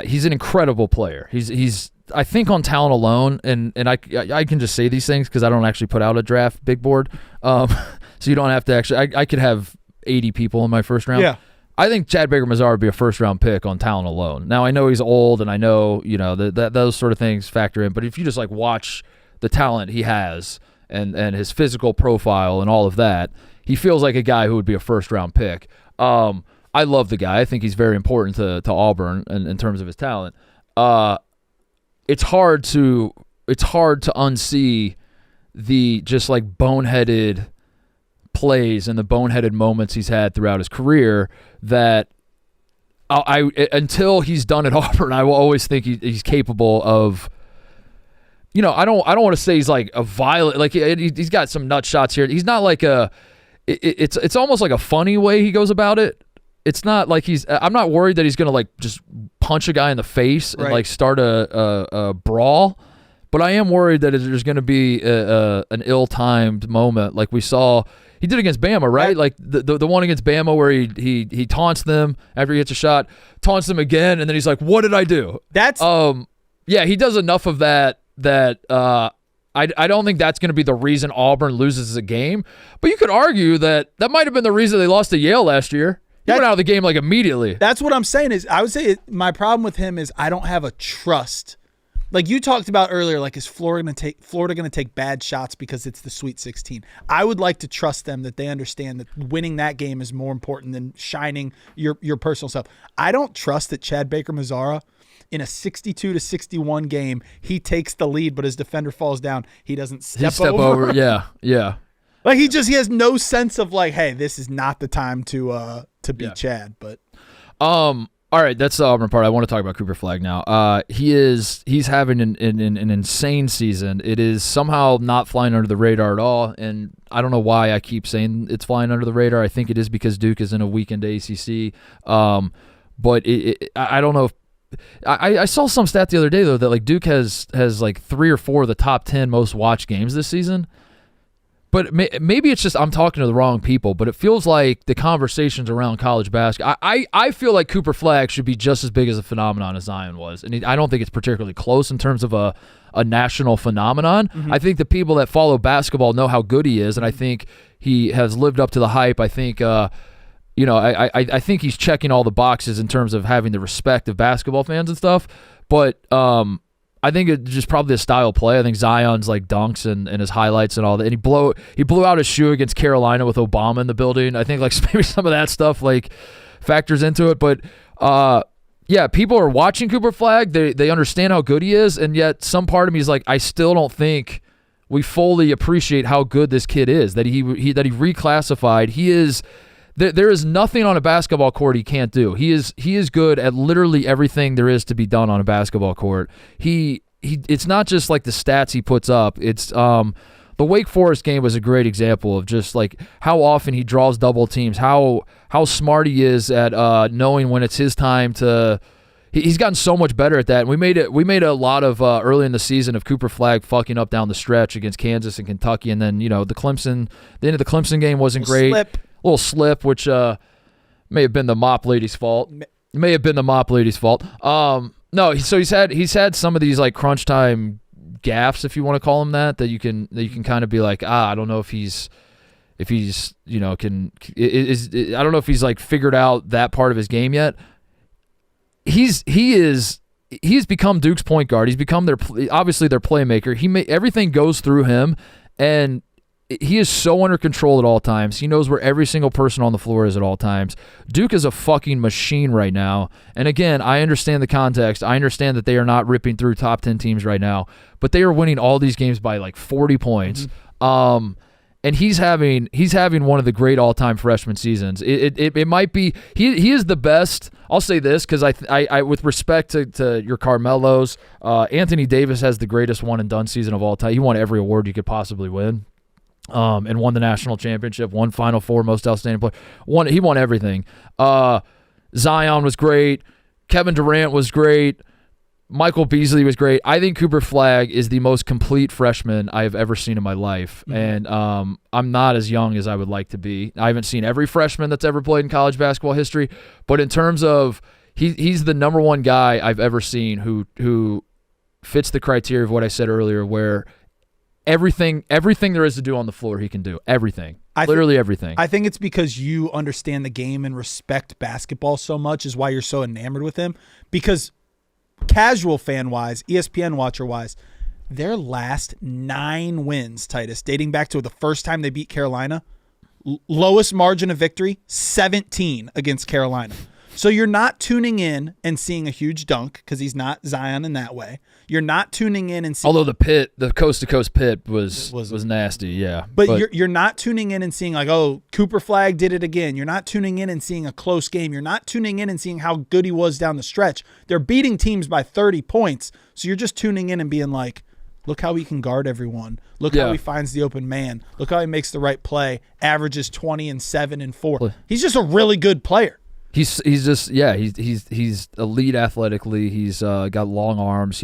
Speaker 1: he's an incredible player. He's I think on talent alone, and I can just say these things because I don't actually put out a draft big board. So you don't have to actually. I could have 80 people in my first round.
Speaker 2: Yeah.
Speaker 1: I think Chad Baker-Mazar would be a first-round pick on talent alone. Now, I know he's old, and I know that those sort of things factor in. But if you just like watch the talent he has and his physical profile and all of that, he feels like a guy who would be a first-round pick. I love the guy. I think he's very important to Auburn in terms of his talent. It's hard to it's hard to unsee the just like boneheaded plays and the boneheaded moments he's had throughout his career that until he's done at Auburn, I will always think he's capable of. I don't want to say he's like a violent, like he's got some nut shots here. He's not like it's almost like a funny way he goes about it. It's not like I'm not worried that he's going to like just punch a guy in the face and like start a brawl, but I am worried that there's going to be an ill-timed moment like we saw he did against Bama, right? Like the one against Bama where he taunts them after he hits a shot, taunts them again, and then he's like, "What did I do?"
Speaker 2: That's
Speaker 1: yeah, he does enough of that I don't think that's going to be the reason Auburn loses a game, but you could argue that might have been the reason they lost to Yale last year. He went out of the game like immediately.
Speaker 2: That's what I'm saying is I would say my problem with him is I don't have a trust. Like you talked about earlier, like is Florida going to take bad shots because it's the Sweet 16? I would like to trust them that they understand that winning that game is more important than shining your personal self. I don't trust that Chad Baker-Mazara in a 62-61 game, he takes the lead, but his defender falls down. He doesn't step over.
Speaker 1: Yeah.
Speaker 2: Like he has no sense of like, hey, this is not the time to beat Chad. But
Speaker 1: all right, that's the Auburn part. I want to talk about Cooper Flagg now. He's having an insane season. It is somehow not flying under the radar at all, and I don't know why I keep saying it's flying under the radar. I think it is because Duke is in a weekend ACC. But I don't know if I saw some stat the other day though that like Duke has like 3 or 4 of the top 10 most watched games this season. But maybe it's just I'm talking to the wrong people, but it feels like the conversations around college basketball, I feel like Cooper Flagg should be just as big as a phenomenon as Zion was. And I don't think it's particularly close in terms of a national phenomenon. Mm-hmm. I think the people that follow basketball know how good he is, and I think he has lived up to the hype. I think I think he's checking all the boxes in terms of having the respect of basketball fans and stuff. But I think it's just probably a style play. I think Zion's like dunks and his highlights and all that. And he blew out his shoe against Carolina with Obama in the building. I think like maybe some of that stuff like factors into it. But yeah, people are watching Cooper Flagg. They understand how good he is, and yet some part of me is like, I still don't think we fully appreciate how good this kid is. That he reclassified. He is. There is nothing on a basketball court he can't do. He is good at literally everything there is to be done on a basketball court. It's not just like the stats he puts up. It's the Wake Forest game was a great example of just like how often he draws double teams, how smart he is at knowing when it's his time to. He's gotten so much better at that. And we made a lot of early in the season of Cooper Flagg fucking up down the stretch against Kansas and Kentucky, and then the end of the Clemson game wasn't great. Little slip, which may have been the mop lady's fault. No, so he's had some of these like crunch time gaffes, if you want to call them that you can kind of be like, I don't know if he's I don't know if he's like figured out that part of his game yet. He's become Duke's point guard. He's become obviously their playmaker. Everything goes through him, and he is so under control at all times. He knows where every single person on the floor is at all times. Duke is a fucking machine right now. And again, I understand the context. I understand that they are not ripping through top 10 teams right now, but they are winning all these games by like 40 points. Mm-hmm. And he's having one of the great all-time freshman seasons. It might be he is the best. I'll say this because I with respect to your Carmelos, Anthony Davis has the greatest one and done season of all time. He won every award you could possibly win. And won the national championship, won Final Four, most outstanding player. He won everything. Zion was great. Kevin Durant was great. Michael Beasley was great. I think Cooper Flagg is the most complete freshman I have ever seen in my life. Mm-hmm. And I'm not as young as I would like to be. I haven't seen every freshman that's ever played in college basketball history, but in terms of he's the number one guy I've ever seen who fits the criteria of what I said earlier, where everything there is to do on the floor, he can do everything. Literally everything. I
Speaker 2: think it's because you understand the game and respect basketball so much is why you're so enamored with him. Because casual fan-wise, ESPN watcher-wise, their last 9 wins, Titus, dating back to the first time they beat Carolina, lowest margin of victory, 17 against Carolina. So you're not tuning in and seeing a huge dunk because he's not Zion in that way. You're not tuning in and seeing.
Speaker 1: Although the coast-to-coast pit was nasty, yeah.
Speaker 2: But you're not tuning in and seeing like, oh, Cooper Flagg did it again. You're not tuning in and seeing a close game. You're not tuning in and seeing how good he was down the stretch. They're beating teams by 30 points. So you're just tuning in and being like, look how he can guard everyone. Look how he finds the open man. Look how he makes the right play. Averages 20 and 7 and 4. He's just a really good player.
Speaker 1: He's elite athletically. He's got long arms.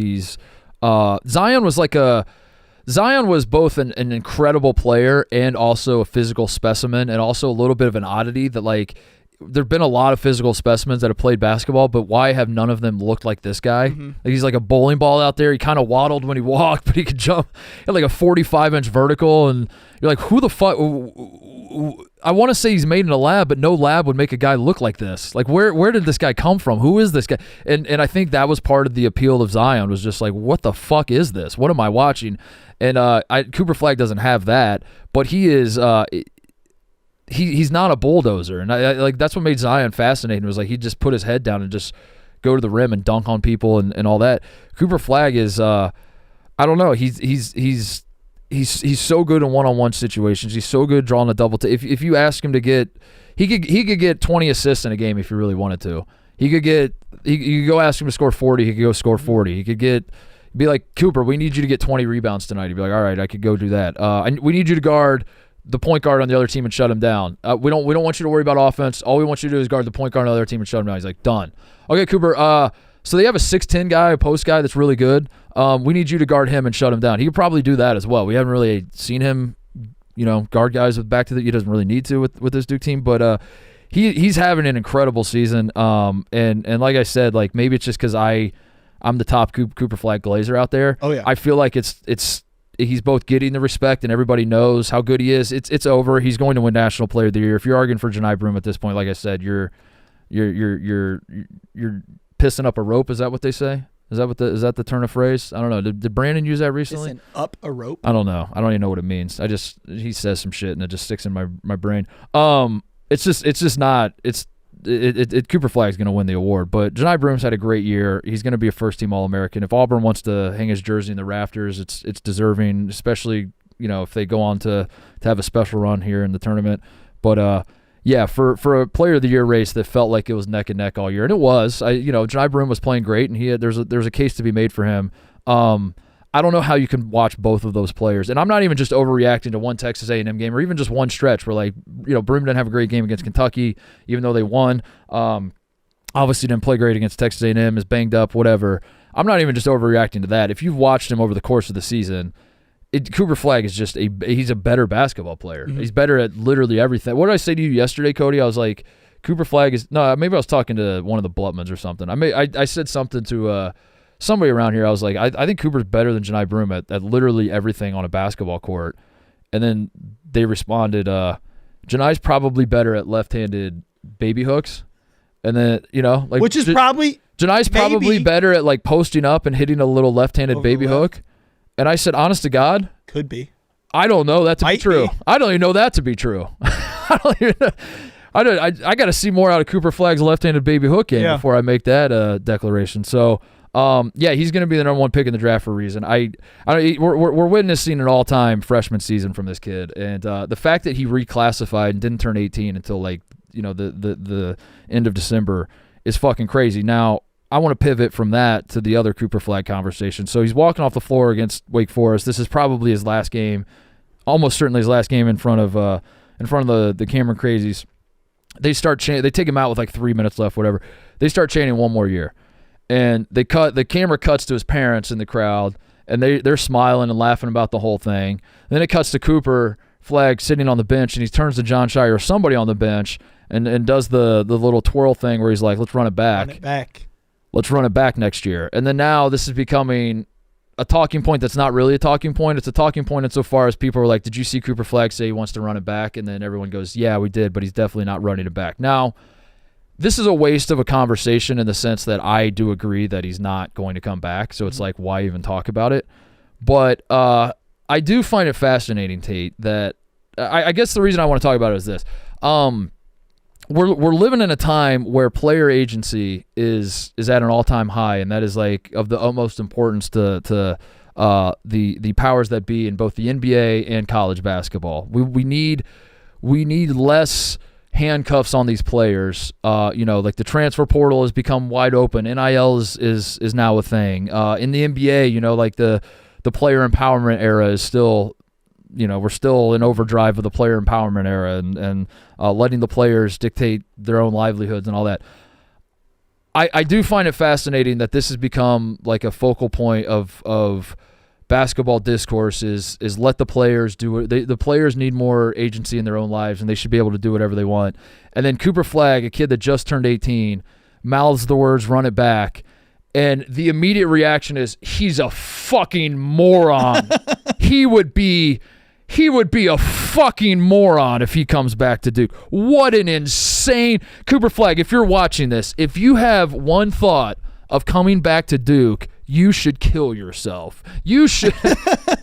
Speaker 1: Zion was both an incredible player and also a physical specimen, and also a little bit of an oddity that like there've been a lot of physical specimens that have played basketball, but why have none of them looked like this guy?
Speaker 2: Mm-hmm.
Speaker 1: Like he's like a bowling ball out there. He kind of waddled when he walked, but he could jump. He had like a 45-inch vertical, and you're like, who the fuck? I want to say he's made in a lab, but no lab would make a guy look like this. Like where did this guy come from? Who is this guy? And I think that was part of the appeal of Zion, was just like, what the fuck is this? What am I watching? And Cooper Flagg doesn't have that, but he is he's not a bulldozer, and I like that's what made Zion fascinating, was like he just put his head down and just go to the rim and dunk on people and all that. Cooper Flagg is I don't know, he's so good in one-on-one situations. He's so good drawing a double. If you ask him to get, he could get 20 assists in a game if he really wanted to. You could go ask him to score 40. He could go score 40. He could be like, Cooper, we need you to get 20 rebounds tonight. He'd be like, all right, I could go do that. We need you to guard the point guard on the other team and shut him down. We don't want you to worry about offense. All we want you to do is guard the point guard on the other team and shut him down. He's like, done. Okay, Cooper. So they have a 6'10" guy, a post guy that's really good. We need you to guard him and shut him down. He could probably do that as well. We haven't really seen him, guard guys with back to the. He doesn't really need to with this Duke team, but he's having an incredible season. And like I said, like maybe it's just because I'm the top Cooper Flagg Glazer out there.
Speaker 2: Oh yeah.
Speaker 1: I feel like he's both getting the respect and everybody knows how good he is. It's over. He's going to win National Player of the Year. If you're arguing for Janai Broom at this point, like I said, you're pissing up a rope. Is that what they say? Is that the turn of phrase? I don't know. Did Brandon use that recently?
Speaker 2: Pissing up a rope?
Speaker 1: I don't know. I don't even know what it means. He says some shit and it just sticks in my brain. It's just not. Cooper Flagg's going to win the award, but Janai Broom's had a great year. He's going to be a first-team All-American. If Auburn wants to hang his jersey in the rafters, it's deserving, especially if they go on to have a special run here in the tournament. But yeah, for a Player of the Year race that felt like it was neck and neck all year, and it was. Janai Broom was playing great, and there's a case to be made for him. I don't know how you can watch both of those players, and I'm not even just overreacting to one Texas A&M game or even just one stretch where Broom didn't have a great game against Kentucky, even though they won. Obviously didn't play great against Texas A&M, is banged up, whatever. I'm not even just overreacting to that. If you've watched him over the course of the season, Cooper Flagg is just he's a better basketball player. Mm-hmm. He's better at literally everything. What did I say to you yesterday, Cody? I was like, Cooper Flagg is maybe I was talking to one of the Blutmans or something. I said something to somebody around here. I was like, I think Cooper's better than Janai Broom at literally everything on a basketball court. And then they responded, Janai's probably better at left-handed baby hooks. And then,
Speaker 2: which is probably
Speaker 1: Janai's probably better at posting up and hitting a little left-handed baby hook. And I said, honest to God,
Speaker 2: could be.
Speaker 1: I don't know that to be true.
Speaker 2: Be.
Speaker 1: I don't even know that to be true. I don't even know. I got to see more out of Cooper Flagg's left-handed baby hook game before I make that declaration. So, he's going to be the number one pick in the draft for a reason. We're witnessing an all-time freshman season from this kid, and the fact that he reclassified and didn't turn 18 until the end of December is fucking crazy. Now, I want to pivot from that to the other Cooper Flagg conversation. So he's walking off the floor against Wake Forest. This is probably his last game, almost certainly his last game in front of the Cameron Crazies. They start they take him out with 3 minutes left, whatever. They start chanting one more year. And the camera cuts to his parents in the crowd, and they're smiling and laughing about the whole thing. And then it cuts to Cooper Flagg sitting on the bench, and he turns to John Shire or somebody on the bench and does the little twirl thing where he's like, let's run it back.
Speaker 2: Run it back.
Speaker 1: Let's run it back next year. And then now this is becoming a talking point that's not really a talking point. It's a talking point insofar as people are like, did you see Cooper Flagg say he wants to run it back? And then everyone goes, yeah, we did, but he's definitely not running it back. Now, this is a waste of a conversation in the sense that I do agree that he's not going to come back. So it's like, why even talk about it? But I do find it fascinating, Tate, that I guess the reason I want to talk about it is this. we're living in a time where player agency is at an all-time high, and that is like of the utmost importance to the powers that be in both the NBA and college basketball. We need less handcuffs on these players. Like the transfer portal has become wide open. NIL is now a thing. In the NBA, like the player empowerment era is still, we're still in overdrive of the player empowerment era and letting the players dictate their own livelihoods and all that. I do find it fascinating that this has become like a focal point of basketball discourse is let the players do it. The players need more agency in their own lives, and they should be able to do whatever they want. And then Cooper Flagg, a kid that just turned 18, mouths the words "run it back," and the immediate reaction is he's a fucking moron. He would be a fucking moron if he comes back to Duke. What an insane Cooper Flagg. If you're watching this, if you have one thought of coming back to Duke, you should kill yourself. You should.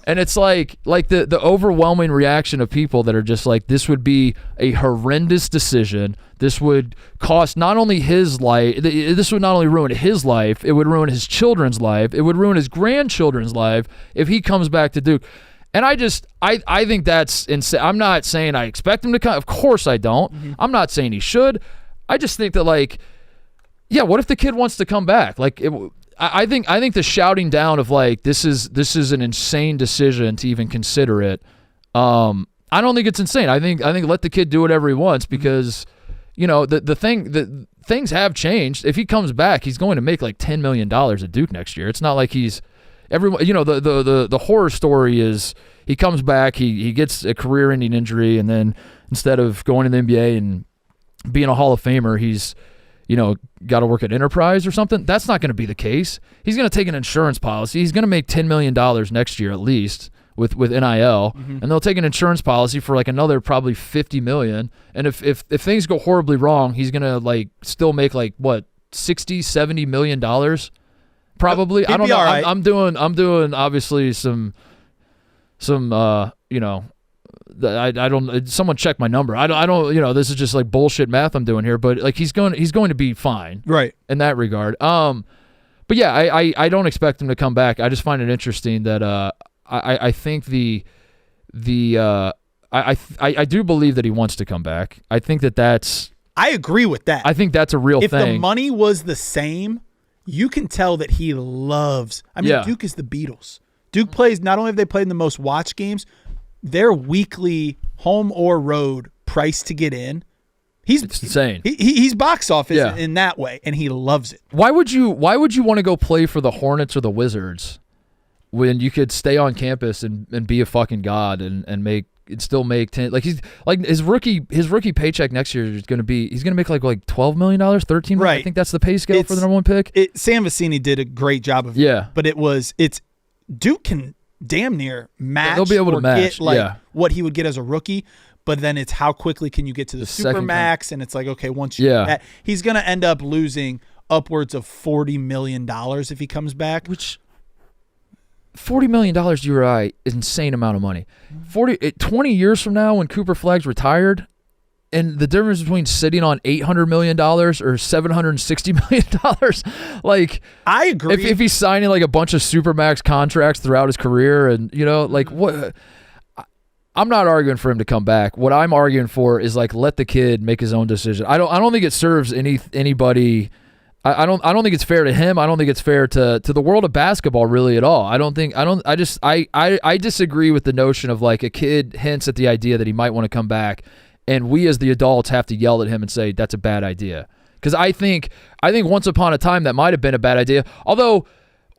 Speaker 1: And it's like the overwhelming reaction of people that are just like, this would be a horrendous decision. This would cost not only his life, this would not only ruin his life, it would ruin his children's life, it would ruin his grandchildren's life if he comes back to Duke. And I think that's insane. I'm not saying I expect him to come. Of course I don't. Mm-hmm. I'm not saying he should. I just think that, like, yeah, what if the kid wants to come back? Like, I think the shouting down of like this is an insane decision to even consider it. I don't think it's insane. I think let the kid do whatever he wants, because the things have changed. If he comes back, he's going to make like $10 million at Duke next year. It's not like he's everyone. The horror story is he comes back, he gets a career-ending injury, and then instead of going to the NBA and being a Hall of Famer, he's got to work at Enterprise or something. That's not going to be the case. He's going to take an insurance policy. He's going to make $10 million next year at least with NIL, mm-hmm. and they'll take an insurance policy for like another probably $50 million. And if things go horribly wrong, he's going to like still make like what $60-70 million probably. I don't know. Right. I'm doing obviously some I don't. Someone check my number. I don't. This is just like bullshit math I'm doing here. But like he's going to be fine, right? In that regard. But yeah, I don't expect him to come back. I just find it interesting that I think I do believe that he wants to come back. I think that's.
Speaker 2: I agree with that.
Speaker 1: I think that's a real thing.
Speaker 2: If the money was the same, you can tell that he loves. I mean, Duke is the Beatles. Duke plays. Not only have they played in the most watched games, their weekly home or road price to get in, it's insane. He's box office in that way, and he loves it.
Speaker 1: Why would you want to go play for the Hornets or the Wizards when you could stay on campus and be a fucking god and still make 10? Like he's like his rookie paycheck next year is going to be, he's going to make like $12 million, $13 million.
Speaker 2: Right.
Speaker 1: I think that's the pay scale for the number one pick.
Speaker 2: Sam Vecini did a great job of it. But it's Duke can damn near match.
Speaker 1: They'll be able to match
Speaker 2: what he would get as a rookie, but then it's how quickly can you get to the Supermax, and it's like, okay, once you get that, he's going to end up losing upwards of $40 million if he comes back.
Speaker 1: Which $40 million, you're right, is an insane amount of money. 20 years from now when Cooper Flagg's retired, and the difference between sitting on $800 million or $760 million, like
Speaker 2: I agree.
Speaker 1: If he's signing like a bunch of Supermax contracts throughout his career, and like what, I'm not arguing for him to come back. What I'm arguing for is like let the kid make his own decision. I don't think it serves anybody. I don't think it's fair to him. I don't think it's fair to the world of basketball really at all. I disagree with the notion of like a kid hints at the idea that he might want to come back, and we as the adults have to yell at him and say that's a bad idea. Because I think once upon a time that might have been a bad idea. Although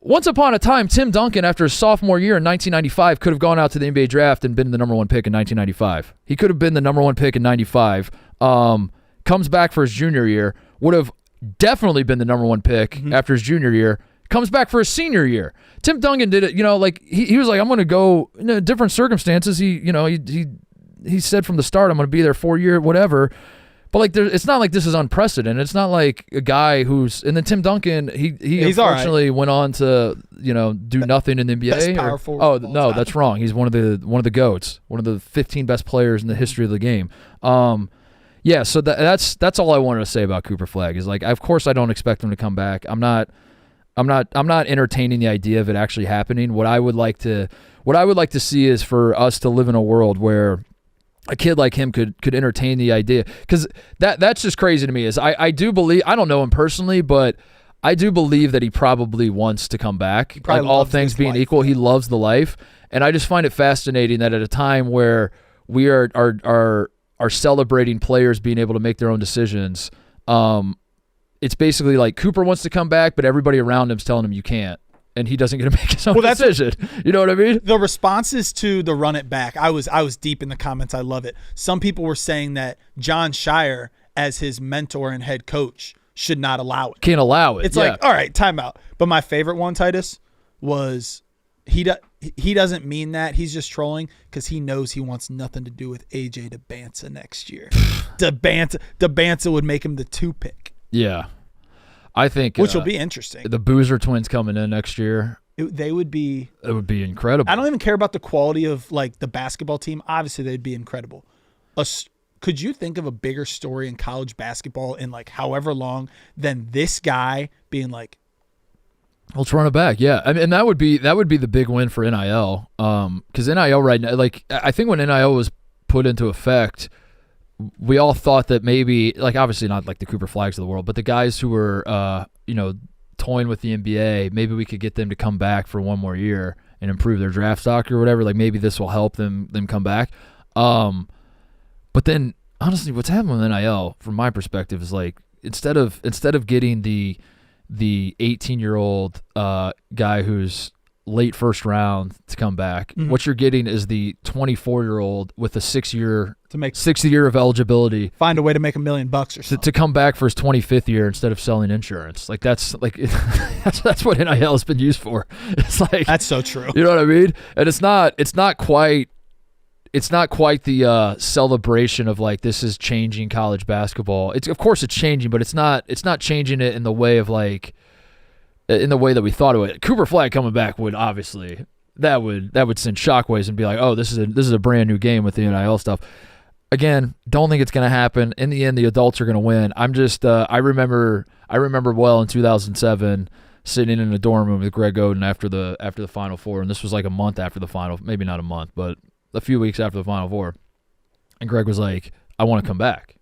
Speaker 1: once upon a time, Tim Duncan, after his sophomore year in 1995, could have gone out to the NBA draft and been the number one pick in 1995. He could have been the number one pick in 95. Comes back for his junior year, would have definitely been the number one pick after his junior year. Comes back for his senior year. Tim Duncan did it, like he was like, I'm going to go in different circumstances. He said from the start, I'm going to be there 4 years, whatever. But like, it's not like this is unprecedented. It's not like a guy who's, and then Tim Duncan, he unfortunately went on to do nothing in the NBA.
Speaker 2: Best power forward
Speaker 1: no, time. That's wrong. He's one of the GOATs, one of the 15 best players in the history of the game. Yeah, so that's all I wanted to say about Cooper Flagg is like, of course I don't expect him to come back. I'm not entertaining the idea of it actually happening. What I would like to see is for us to live in a world where a kid like him could entertain the idea, because that's just crazy to me. Is I do believe, I don't know him personally, but I do believe that he probably wants to come back. Like, all things being equal, he loves the life, and I just find it fascinating that at a time where we are celebrating players being able to make their own decisions, it's basically like Cooper wants to come back, but everybody around him's telling him you can't, and he doesn't get to make his own decision. You know what I mean?
Speaker 2: The responses to the run it back, I was deep in the comments. I love it. Some people were saying that John Shire, as his mentor and head coach, should not allow it.
Speaker 1: Can't allow it.
Speaker 2: It's like, all right, timeout. But my favorite one, Titus, was he doesn't mean that. He's just trolling because he knows he wants nothing to do with AJ DeBanza next year. DeBanza would make him the 2 pick.
Speaker 1: Yeah. I think
Speaker 2: which will be interesting.
Speaker 1: The Boozer twins coming in next year.
Speaker 2: It would be
Speaker 1: incredible.
Speaker 2: I don't even care about the quality of like the basketball team. Obviously, they'd be incredible. Could you think of a bigger story in college basketball in like however long than this guy being like,
Speaker 1: let's run it back? Yeah, I mean, and that would be the big win for NIL. Because NIL right now, like, I think when NIL was put into effect, we all thought that maybe, like, obviously not like the Cooper Flaggs of the world, but the guys who were toying with the NBA, maybe we could get them to come back for one more year and improve their draft stock or whatever. Like, maybe this will help them come back. But then, honestly, what's happening with NIL, from my perspective, is like instead of getting the 18-year-old guy who's late first round to come back, what you're getting is the 24-year-old with a 6-year of eligibility.
Speaker 2: Find a way to make $1 million or something
Speaker 1: to come back for his 25th year instead of selling insurance. Like, that's like that's what NIL has been used for. It's like,
Speaker 2: that's so true.
Speaker 1: You know what I mean? And it's not quite the celebration of like, this is changing college basketball. Of course it's changing, but it's not changing it in the way of like, in the way that we thought it would. Cooper Flagg coming back would obviously, that would send shockwaves and be like, oh, this is a brand new game with the NIL stuff. Again, don't think it's going to happen. In the end, the adults are going to win. I'm just I remember well in 2007 sitting in a dorm room with Greg Oden after the Final Four, and this was like a month after the final, maybe not a month, but a few weeks after the Final Four. And Greg was like, I want to come back.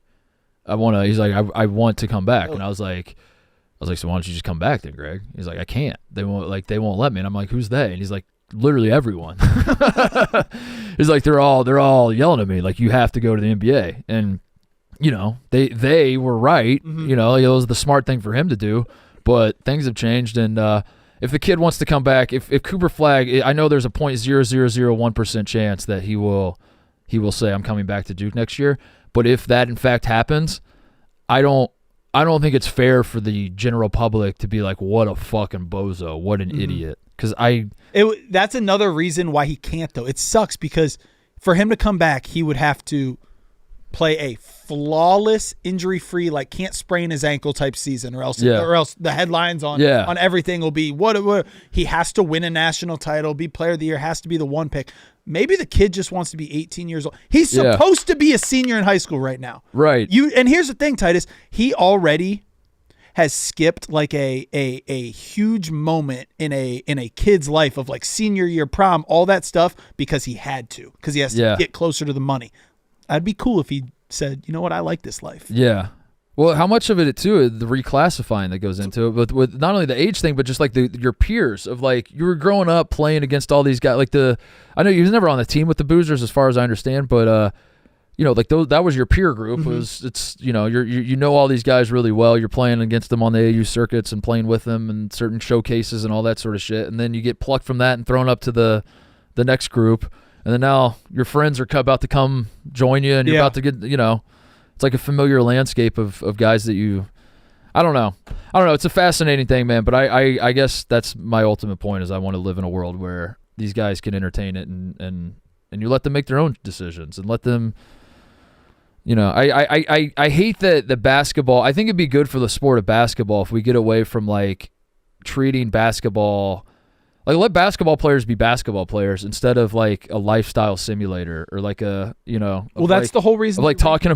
Speaker 1: He's like, I want to come back. And I was like, so why don't you just come back then, Greg? He's like, I can't. They won't let me. And I'm like, who's they? And he's like, literally everyone. He's like, they're all yelling at me like, you have to go to the NBA. And they were right. It was the smart thing for him to do, but things have changed. And if the kid wants to come back, if Cooper Flagg, I know there's a 0.0001% chance that he will say, I'm coming back to Duke next year. But if that in fact happens, I don't think it's fair for the general public to be like, what a fucking bozo, what an idiot. Because
Speaker 2: that's another reason why he can't, though. It sucks because for him to come back, he would have to play a flawless, injury-free, like can't sprain his ankle type season, or else the headlines on everything will be what he has to win a national title, be player of the year, has to be the 1 pick. Maybe the kid just wants to be 18 years old. He's supposed to be a senior in high school right now.
Speaker 1: Right.
Speaker 2: And here's the thing, Titus, he already has skipped like a huge moment in a kid's life of like senior year, prom, all that stuff, because he had to, because he has to get closer to the money. I'd be cool if he said, you know what, I like this life. Yeah.
Speaker 1: Well, how much of it too, the reclassifying that goes into it, but with not only the age thing, but just like your peers of like, you were growing up playing against all these guys. Like I know he was never on the team with the Boozers as far as I understand, but like that was your peer group. It's you know all these guys really well. You're playing against them on the AAU circuits and playing with them and certain showcases and all that sort of shit. And then you get plucked from that and thrown up to the next group. And then now your friends are about to come join you, and you're about to get, it's like a familiar landscape of guys that I don't know. It's a fascinating thing, man. But I guess that's my ultimate point is I want to live in a world where these guys can entertain it and you let them make their own decisions and let them, I hate that the basketball, I think it'd be good for the sport of basketball if we get away from like treating basketball, like let basketball players be basketball players instead of like a lifestyle simulator or like a,
Speaker 2: well, that's the whole reason.
Speaker 1: Like talking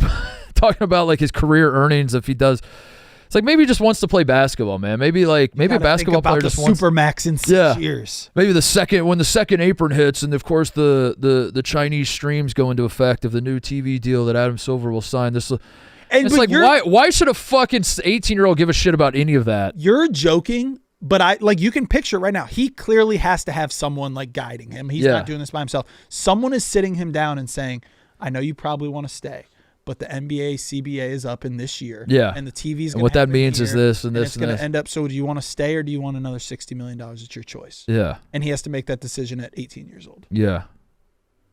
Speaker 1: talking about like his career earnings if he does. It's like maybe he just wants to play basketball, man. Maybe a basketball player just wants
Speaker 2: Supermax in 6 years.
Speaker 1: Maybe when the second apron hits, and of course the Chinese streams go into effect of the new TV deal that Adam Silver will sign. It's like why should a fucking 18-year-old give a shit about any of that?
Speaker 2: You're joking, but you can picture it right now. He clearly has to have someone like guiding him. He's not doing this by himself. Someone is sitting him down and saying, "I know you probably want to stay, but the NBA CBA is up in this year.
Speaker 1: Yeah.
Speaker 2: And the TV's
Speaker 1: and what that means is this and this
Speaker 2: it's going to end up. So do you want to stay or do you want another $60 million? It's your choice.
Speaker 1: Yeah.
Speaker 2: And he has to make that decision at 18 years old.
Speaker 1: Yeah.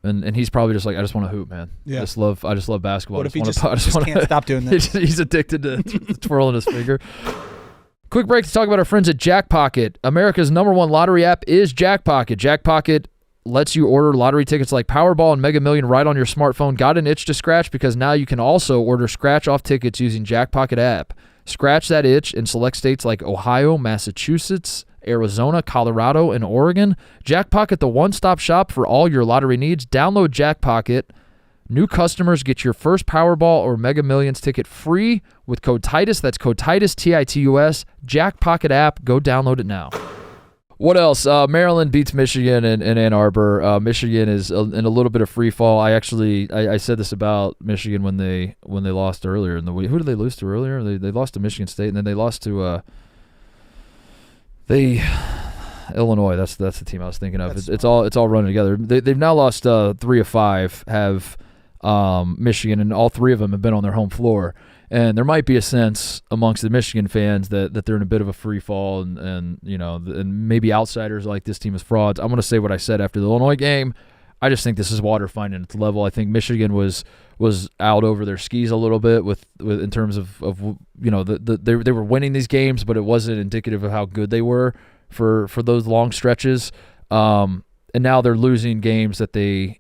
Speaker 1: And he's probably just like, I just want to hoop, man.
Speaker 2: Yeah.
Speaker 1: I just love basketball.
Speaker 2: What if he just can't stop doing this?
Speaker 1: He's addicted to twirling his finger. Quick break to talk about our friends at JackPocket. America's #1 lottery app is JackPocket. JackPocket lets you order lottery tickets like Powerball and Mega Million right on your smartphone. Got an itch to scratch? Because now you can also order scratch-off tickets using JackPocket app. Scratch that itch in select states like Ohio, Massachusetts, Arizona, Colorado, and Oregon. JackPocket, the one-stop shop for all your lottery needs. Download JackPocket. New customers get your first Powerball or Mega Millions ticket free with code Titus. That's code Titus, Titus. JackPocket app. Go download it now. What else? Maryland beats Michigan in Ann Arbor. Michigan is in a little bit of free fall. I said this about Michigan when they lost earlier in the week. Who did they lose to earlier? They lost to Michigan State, and then they lost to Illinois. That's the team I was thinking of. It's all running together. They've now lost 3 of 5. Have Michigan, and all 3 of them have been on their home floor. And there might be a sense amongst the Michigan fans that they're in a bit of a free fall, and maybe outsiders like this team is frauds. I'm going to say what I said after the Illinois game. I just think this is water finding its level. I think Michigan was out over their skis a little bit with in terms of they were winning these games, but it wasn't indicative of how good they were for those long stretches. And now they're losing games that they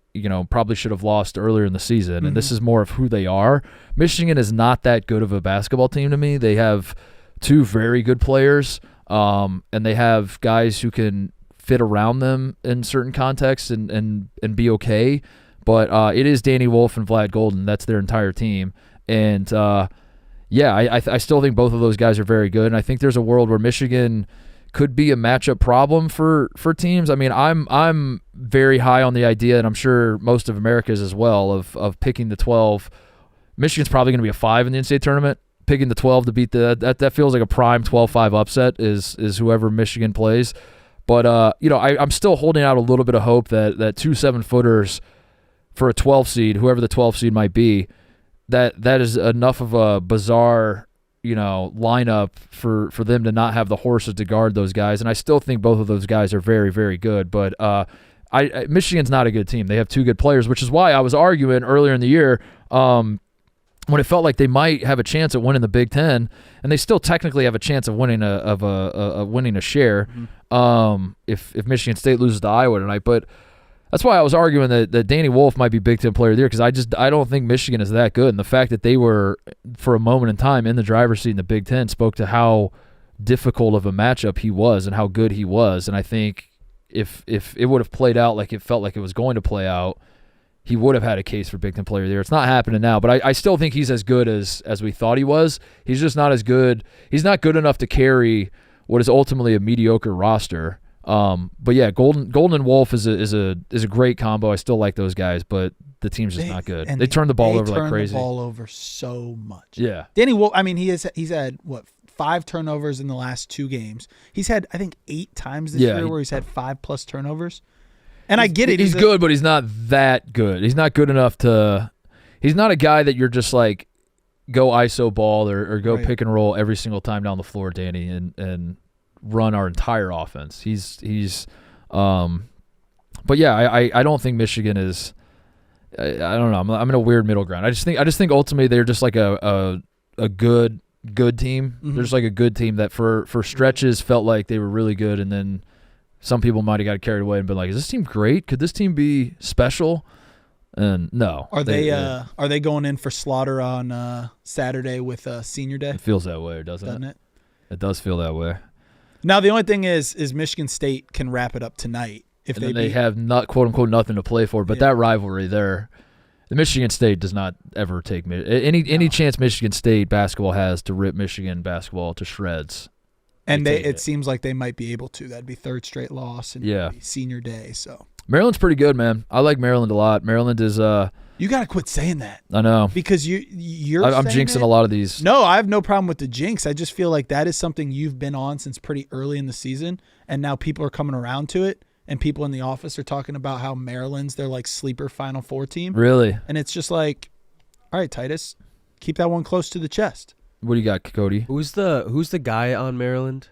Speaker 1: probably should have lost earlier in the season. Mm-hmm. And this is more of who they are. Michigan is not that good of a basketball team to me. They have 2 very good players, and they have guys who can fit around them in certain contexts and be okay. But it is Danny Wolf and Vlad Golden. That's their entire team. And I still think both of those guys are very good. And I think there's a world where Michigan could be a matchup problem for teams. I mean, I'm very high on the idea, and I'm sure most of America is as well, of picking the 12. Michigan's probably going to be a 5 in the NCAA tournament. Picking the 12 to beat that feels like a prime 12-5 upset is whoever Michigan plays. But I'm still holding out a little bit of hope that 2 7-footers for a 12 seed, whoever the 12 seed might be, that is enough of a bizarre lineup for them to not have the horses to guard those guys. And I still think both of those guys are very, very good. But Michigan's not a good team. They have 2 good players, which is why I was arguing earlier in the year when it felt like they might have a chance at winning the Big Ten, and they still technically have a chance of winning winning a share if Michigan State loses to Iowa tonight. But that's why I was arguing that Danny Wolf might be Big Ten Player of the Year, because I don't think Michigan is that good. And the fact that they were, for a moment in time, in the driver's seat in the Big Ten spoke to how difficult of a matchup he was and how good he was. And I think if it would have played out like it felt like it was going to play out, he would have had a case for Big Ten Player of the Year. It's not happening now, but I still think he's as good as we thought he was. He's just not as good. He's not good enough to carry what is ultimately a mediocre roster. But yeah, Golden and Wolf is a great combo. I still like those guys, but the team's just not good. They turn the ball over like crazy.
Speaker 2: They turn the ball over so much.
Speaker 1: Yeah.
Speaker 2: Danny Wolf, I mean, he's had 5 turnovers in the last 2 games. He's had, I think, 8 times this year where he's had 5+ turnovers. And I get it.
Speaker 1: He's good, but he's not that good. He's not good enough to – he's not a guy that you're just like go ISO ball or go pick and roll every single time down the floor, Danny, and run our entire offense. He's but yeah, I don't think Michigan is I don't know. I'm in a weird middle ground. I just think ultimately they're just like a good team.
Speaker 2: Mm-hmm.
Speaker 1: They're just like a good team that for stretches felt like they were really good, and then some people might have got carried away and been like, is this team great? Could this team be special? And no.
Speaker 2: Are they going in for slaughter on Saturday with Senior Day?
Speaker 1: It feels that way, doesn't it? It does feel that way.
Speaker 2: Now the only thing is Michigan State can wrap it up tonight if
Speaker 1: they have not quote unquote nothing to play for, but that rivalry there Michigan State does not ever take any chance Michigan State basketball has to rip Michigan basketball to shreds.
Speaker 2: And it seems like they might be able to. That'd be third straight loss and senior day. So
Speaker 1: Maryland's pretty good, man. I like Maryland a lot. Maryland is
Speaker 2: you got to quit saying that.
Speaker 1: I know.
Speaker 2: Because you're
Speaker 1: I'm jinxing a lot of these.
Speaker 2: No, I have no problem with the jinx. I just feel like that is something you've been on since pretty early in the season, and now people are coming around to it, and people in the office are talking about how Maryland's their like sleeper Final Four team.
Speaker 1: Really?
Speaker 2: And it's just like, all right, Titus, keep that one close to the chest.
Speaker 1: What do you got, Cody?
Speaker 3: Who's the guy on Maryland?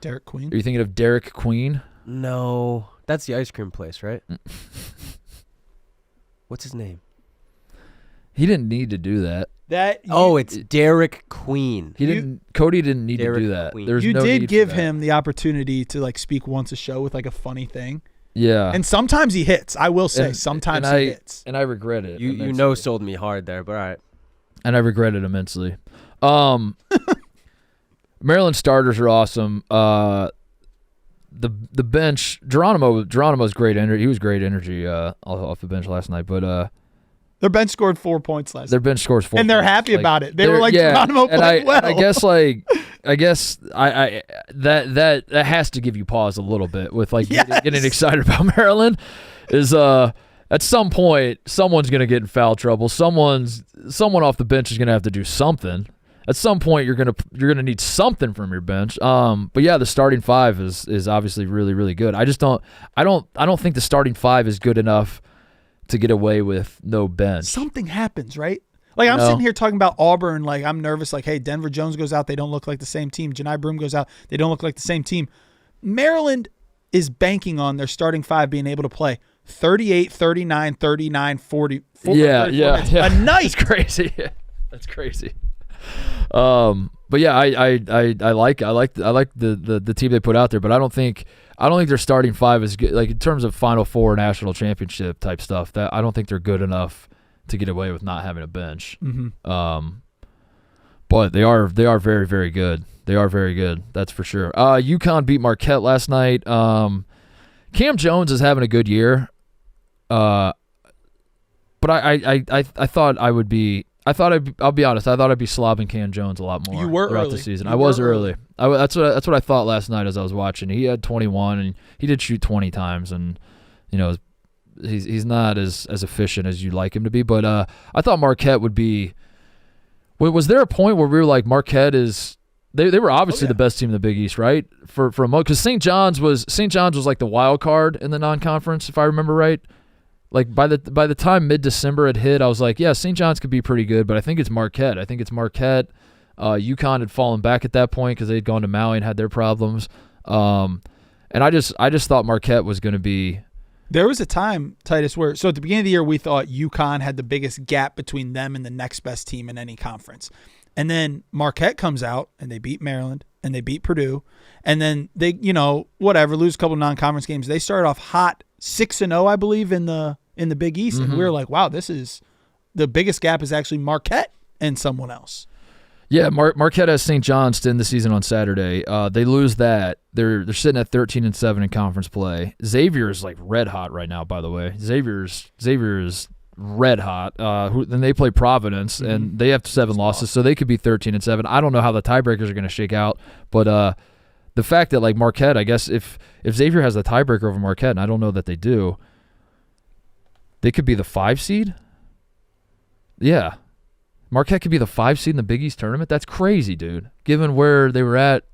Speaker 2: Derek Queen.
Speaker 1: Are you thinking of Derek Queen?
Speaker 3: No, that's the ice cream place, right? What's his name?
Speaker 1: He didn't need to do that.
Speaker 3: It's Derek Queen.
Speaker 1: Cody didn't need to do that.
Speaker 3: Queen.
Speaker 1: There's
Speaker 2: you
Speaker 1: no
Speaker 2: did
Speaker 1: need
Speaker 2: give
Speaker 1: for that.
Speaker 2: him the opportunity to like speak once a show with like a funny thing.
Speaker 1: Yeah.
Speaker 2: And sometimes he hits. I will say, sometimes he hits.
Speaker 1: And I regret it.
Speaker 3: You know sold me hard there, but all right.
Speaker 1: And I regret it immensely. Maryland starters are awesome. The bench, Geronimo's great energy. He was great energy off the bench last night, but
Speaker 2: their bench scored 4 points last night.
Speaker 1: their bench scores 4
Speaker 2: And they're
Speaker 1: points.
Speaker 2: happy about it. They were like, Geronimo played well.
Speaker 1: I guess that has to give you pause a little bit with like getting excited about Maryland. Is at some point someone's gonna get in foul trouble. Someone off the bench is gonna have to do something. At some point you're gonna need something from your bench. But yeah, the starting five is obviously really, really good. I don't think the starting five is good enough to get away with no bench.
Speaker 2: Something happens, right? Like I'm sitting here talking about Auburn, like I'm nervous, like, hey, Denver Jones goes out, they don't look like the same team. Janai Broome goes out, they don't look like the same team. Maryland is banking on their starting five being able to play 38, 39, 39, 40.
Speaker 1: Yeah.
Speaker 2: A night.
Speaker 1: That's crazy. That's crazy. But yeah, I like the team they put out there, but I don't think their starting five is good. Like in terms of Final Four, national championship type stuff, that I don't think they're good enough to get away with not having a bench.
Speaker 2: Mm-hmm.
Speaker 1: But they are very, very good. They are very good. That's for sure. UConn beat Marquette last night. Cam Jones is having a good year. But I thought I would be. I'll be honest. I thought I'd be slobbing Cam Jones a lot more
Speaker 2: You were
Speaker 1: throughout
Speaker 2: early.
Speaker 1: the season.
Speaker 2: You
Speaker 1: I was
Speaker 2: were
Speaker 1: early. That's what I thought last night as I was watching. He had 21 and he did shoot 20 times, and he's not as efficient as you'd like him to be. But I thought Marquette would be. Was there a point where we were like Marquette is? They were obviously the best team in the Big East, right? For a moment, because St. John's was like the wild card in the non-conference, if I remember right. Like by the time mid-December had hit, I was like, yeah, St. John's could be pretty good, but I think it's Marquette. UConn had fallen back at that point because they'd gone to Maui and had their problems. And I just thought Marquette was going to be.
Speaker 2: There was a time, Titus, where at the beginning of the year we thought UConn had the biggest gap between them and the next best team in any conference. And then Marquette comes out and they beat Maryland and they beat Purdue. And then they, lose a couple non-conference games. They started off hot 6-0, I believe, in the Big East.
Speaker 1: Mm-hmm.
Speaker 2: And we were like, wow, this is the biggest gap is actually Marquette and someone else.
Speaker 1: Yeah, Marquette has St. John's to end the season on Saturday. They lose that. They're sitting at 13-7 in conference play. Xavier is like red hot right now, by the way. Xavier is red hot. Then they play Providence, and they have 7 losses, so they could be 13-7. I don't know how the tiebreakers are going to shake out, but the fact that like Marquette, I guess if Xavier has the tiebreaker over Marquette, and I don't know that they do, they could be the 5 seed. Yeah. Marquette could be the 5 seed in the Big East tournament. That's crazy, dude. Given where they were at,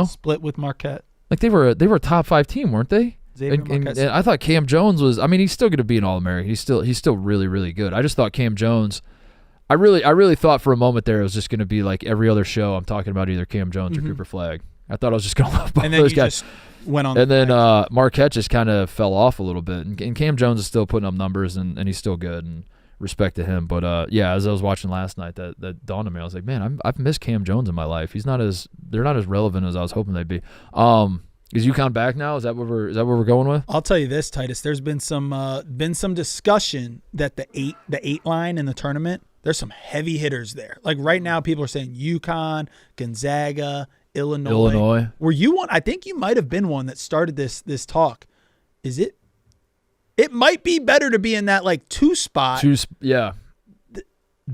Speaker 2: split with Marquette.
Speaker 1: Like they were a top 5 team, weren't they? And I thought Cam Jones was. I mean, he's still going to be an All-American. He's still really, really good. I just thought Cam Jones. I really thought for a moment there it was just going to be like every other show I'm talking about either Cam Jones or Cooper Flagg. I thought I was just going to love both those guys.
Speaker 2: Just went on.
Speaker 1: And then Marquette just kind of fell off a little bit, and Cam Jones is still putting up numbers, and he's still good. And respect to him. But yeah, as I was watching last night, that dawned on me. I was like, man, I've missed Cam Jones in my life. They're not as relevant as I was hoping they'd be. Is UConn back now? Is that what we're going with?
Speaker 2: I'll tell you this, Titus. There's been some discussion that the eight line in the tournament. There's some heavy hitters there. Like right now, people are saying UConn, Gonzaga, Illinois. Were you one? I think you might have been one that started this talk. Is it It might be better to be in that like 2 spot.
Speaker 1: Yeah.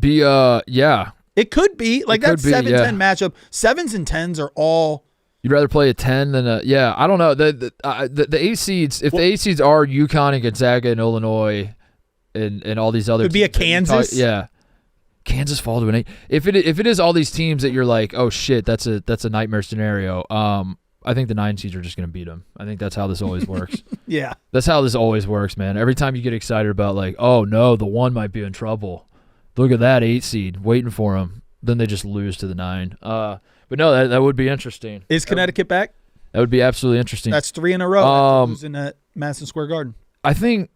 Speaker 1: Yeah.
Speaker 2: It could be like that 7-10
Speaker 1: yeah.
Speaker 2: matchup. 7s and 10s are all.
Speaker 1: You'd rather play a 10 than a yeah. I don't know the 8 seeds. If the 8 seeds are UConn and Gonzaga and Illinois, and all these other
Speaker 2: could be a Kansas.
Speaker 1: Yeah, Kansas fall to an 8. If it is all these teams that you're like, oh shit, that's a nightmare scenario. I think the 9 seeds are just gonna beat them. I think that's how this always works.
Speaker 2: Yeah,
Speaker 1: that's how this always works, man. Every time you get excited about like, oh no, the 1 might be in trouble. Look at that 8 seed waiting for them. Then they just lose to the 9. But no, that would be interesting.
Speaker 2: Is Connecticut back?
Speaker 1: That would be absolutely interesting.
Speaker 2: That's 3 in a row. Losing at Madison Square Garden.
Speaker 1: I think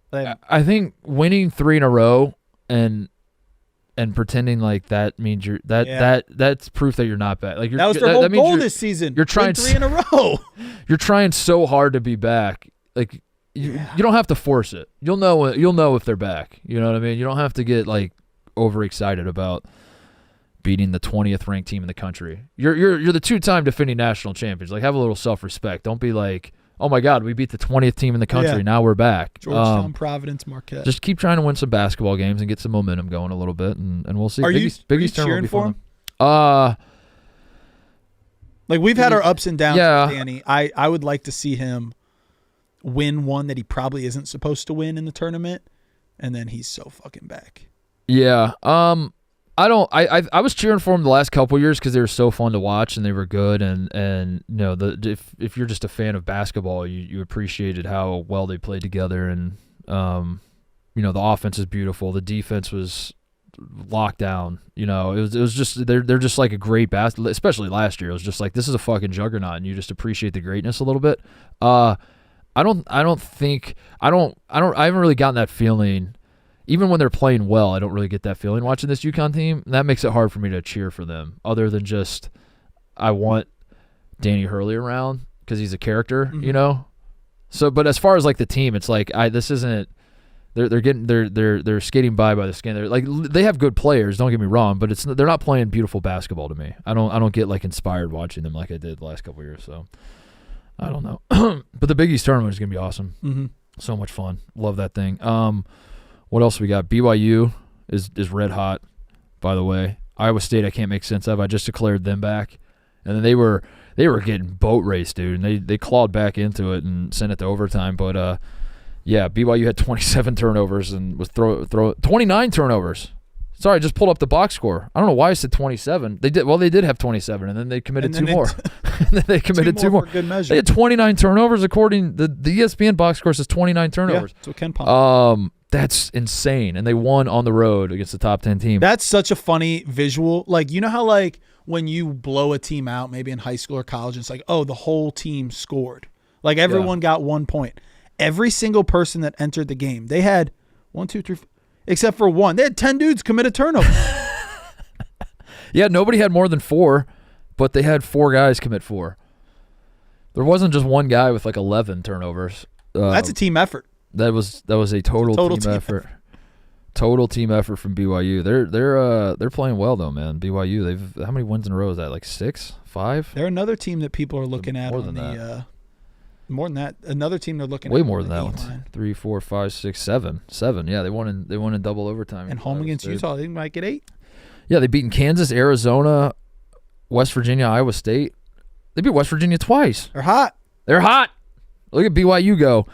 Speaker 1: winning 3 in a row and pretending like that means you're that's proof that you're not bad. Like
Speaker 2: that was their whole goal this season.
Speaker 1: You're trying
Speaker 2: 3 in a row.
Speaker 1: You're trying so hard to be back. Like you don't have to force it. You'll know if they're back. You know what I mean? You don't have to get like overexcited about beating the 20th ranked team in the country. You're the 2-time defending national champions. Like have a little self-respect. Don't be like, oh my God, we beat the 20th team in the country. Yeah. Now we're back.
Speaker 2: Georgetown, Providence, Marquette.
Speaker 1: Just keep trying to win some basketball games and get some momentum going a little bit, and we'll see.
Speaker 2: Are you cheering for him? Like we've had our ups and downs with Danny. I would like to see him win one that he probably isn't supposed to win in the tournament, and then he's so fucking back.
Speaker 1: Yeah. I was cheering for them the last couple years because they were so fun to watch and they were good, and you know if you're just a fan of basketball, you appreciated how well they played together, and you know the offense is beautiful, the defense was locked down. You know it was just they're just like a great basketball, especially last year. It was just like this is a fucking juggernaut, and you just appreciate the greatness a little bit. I haven't really gotten that feeling. Even when they're playing well, I don't really get that feeling watching this UConn team. And that makes it hard for me to cheer for them, other than just I want Danny Hurley around because he's a character, you know. So, but as far as like the team, it's like this isn't. They're skating by the skin. They're like they have good players. Don't get me wrong, but they're not playing beautiful basketball to me. I don't get like inspired watching them like I did the last couple of years. So I don't know. But the Big East tournament is gonna be awesome. Mm-hmm. So much fun. Love that thing. What else we got? BYU is red hot, by the way. Iowa State I can't make sense of. I just declared them back. And then they were getting boat raced, dude. And they clawed back into it and sent it to overtime. But yeah, BYU had 27 turnovers and was 29 turnovers. Sorry, I just pulled up the box score. I don't know why I said 27. They did have 27, and then they committed 2 more. And then they committed 2 more.
Speaker 2: For good measure.
Speaker 1: They had 29 turnovers according the ESPN box score says 29 turnovers.
Speaker 2: Yeah, that's what Ken Palm.
Speaker 1: That's insane. And they won on the road against the top 10 team.
Speaker 2: That's such a funny visual. Like, you know how like when you blow a team out, maybe in high school or college, it's like, oh, the whole team scored. Like everyone got 1 point. Every single person that entered the game, they had 1, 2, 3, 4, except for one. They had 10 dudes commit a turnover.
Speaker 1: Yeah, nobody had more than 4, but they had 4 guys commit 4. There wasn't just one guy with like 11 turnovers.
Speaker 2: That's a team effort.
Speaker 1: That was a total team effort. Total team effort from BYU. They're playing well though, man. BYU. How many wins in a row is that? Like 6, 5?
Speaker 2: They're another team that people are looking at
Speaker 1: more
Speaker 2: on
Speaker 1: than that.
Speaker 2: More than that. Another team they're looking
Speaker 1: way
Speaker 2: at.
Speaker 1: Way more than that one. 3, 4, 5, 6, 7. 7. Yeah, they won in double overtime.
Speaker 2: And home against Utah, they might get 8.
Speaker 1: Yeah, they beat Kansas, Arizona, West Virginia, Iowa State. They beat West Virginia twice.
Speaker 2: They're hot.
Speaker 1: Look at BYU go.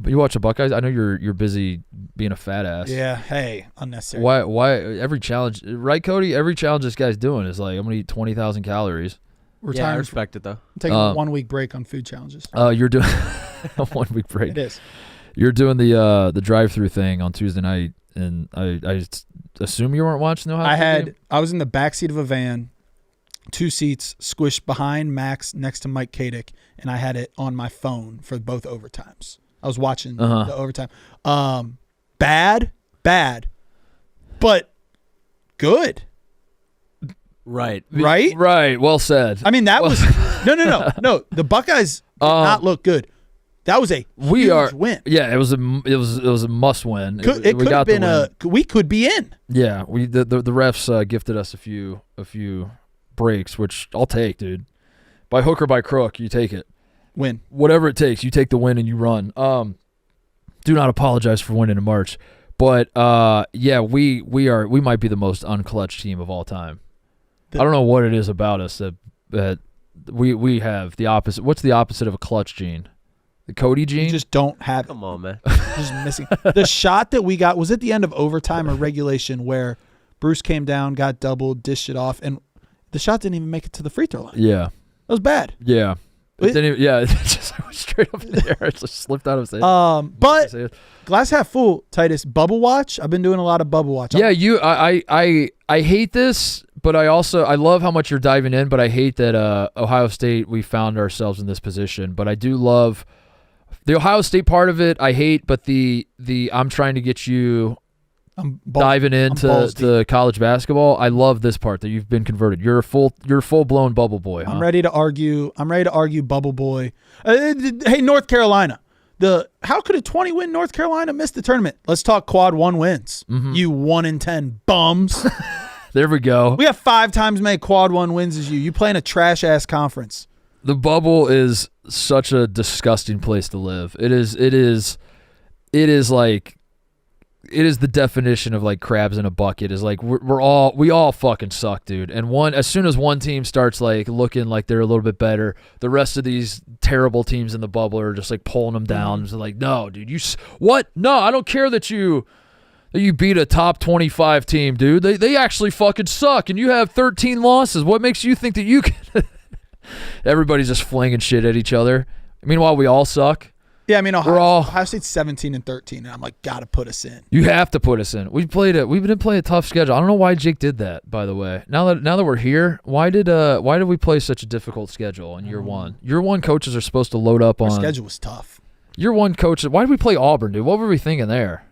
Speaker 1: You watch the Buckeyes? I know you're busy being a fat ass.
Speaker 2: Yeah. Hey, unnecessary.
Speaker 1: Why every challenge, right, Cody? Every challenge this guy's doing is like, I'm gonna eat 20,000 calories.
Speaker 3: I respect it though.
Speaker 2: I'm taking a 1 week break on food challenges.
Speaker 1: You're doing a 1 week break.
Speaker 2: It is.
Speaker 1: You're doing the drive-through thing on Tuesday night, and I assume you weren't watching the Ohio State game?
Speaker 2: I was in the backseat of a van, 2 seats squished behind Max next to Mike Kadick, and I had it on my phone for both overtimes. I was watching the overtime. Bad, but good.
Speaker 3: Right.
Speaker 1: Well said.
Speaker 2: I mean, that was no. The Buckeyes did not look good. That was a huge win.
Speaker 1: Yeah, it was a must win.
Speaker 2: It could have been we could be in.
Speaker 1: Yeah, the refs gifted us a few breaks, which I'll take, dude. By hook or by crook, you take it.
Speaker 2: Win.
Speaker 1: Whatever it takes, you take the win and you run. Do not apologize for winning in March. But yeah, we might be the most unclutch team of all time. I don't know what it is about us that we have the opposite. What's the opposite of a clutch gene? The Cody gene?
Speaker 2: You just don't have it.
Speaker 3: Come on, man.
Speaker 2: Just missing. The shot that we got was at the end of overtime or regulation where Bruce came down, got doubled, dished it off, and the shot didn't even make it to the free throw line.
Speaker 1: Yeah.
Speaker 2: That was bad.
Speaker 1: Yeah. It didn't even, it just went straight up in the air. It just slipped out of his hand.
Speaker 2: But glass half full, Titus. Bubble watch. I've been doing a lot of bubble watch.
Speaker 1: Yeah, I hate this, but I love how much you're diving in, but I hate that Ohio State, we found ourselves in this position. But I do love the Ohio State part of it. I hate, but the I'm trying to get you diving into college basketball. I love this part that you've been converted. You're a full blown bubble boy. Huh?
Speaker 2: I'm ready to argue bubble boy. Hey, North Carolina. How could a 20-win North Carolina miss the tournament? Let's talk quad 1 wins.
Speaker 1: Mm-hmm.
Speaker 2: You 1-10 bums.
Speaker 1: There we go.
Speaker 2: We have 5 times as many quad 1 wins as you. You play in a trash ass conference.
Speaker 1: The bubble is such a disgusting place to live. It is the definition of like crabs in a bucket. Is like we all fucking suck, dude. And as soon as one team starts like looking like they're a little bit better, the rest of these terrible teams in the bubble are just like pulling them down. It's like, no, dude, what? No, I don't care that you beat a top 25 team, dude. They actually fucking suck, and you have 13 losses. What makes you think that you can? Everybody's just flinging shit at each other. Meanwhile, we all suck.
Speaker 2: Yeah, I mean, Ohio State's 17-13, and I'm like, gotta put us in.
Speaker 1: You have to put us in. We've been playing a tough schedule. I don't know why Jake did that, by the way. Now that we're here, why did we play such a difficult schedule in year one? Year one coaches are supposed to load up on.
Speaker 2: Our schedule was tough.
Speaker 1: Year one coaches. Why did we play Auburn, dude? What were we thinking there?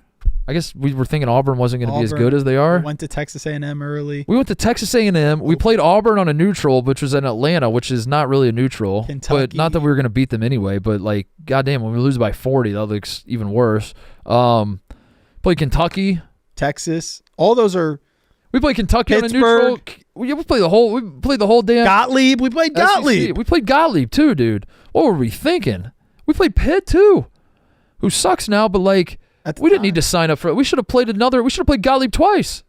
Speaker 1: I guess we were thinking Auburn wasn't going to be as good as they are.
Speaker 2: We went to Texas A&M early.
Speaker 1: We went to Texas A&M. We played Auburn on a neutral, which was in Atlanta, which is not really a neutral.
Speaker 2: Kentucky.
Speaker 1: But not that we were going to beat them anyway. But like, goddamn, when we lose by 40, that looks even worse. Played Kentucky,
Speaker 2: Texas. All those are.
Speaker 1: We played Kentucky
Speaker 2: Pittsburgh.
Speaker 1: on a neutral. We played the whole damn
Speaker 2: Gottlieb. We played Gottlieb.
Speaker 1: SEC. We played Gottlieb too, dude. What were we thinking? We played Pitt too, who sucks now, but like. We didn't need to sign up for it. We should have played Gottlieb twice.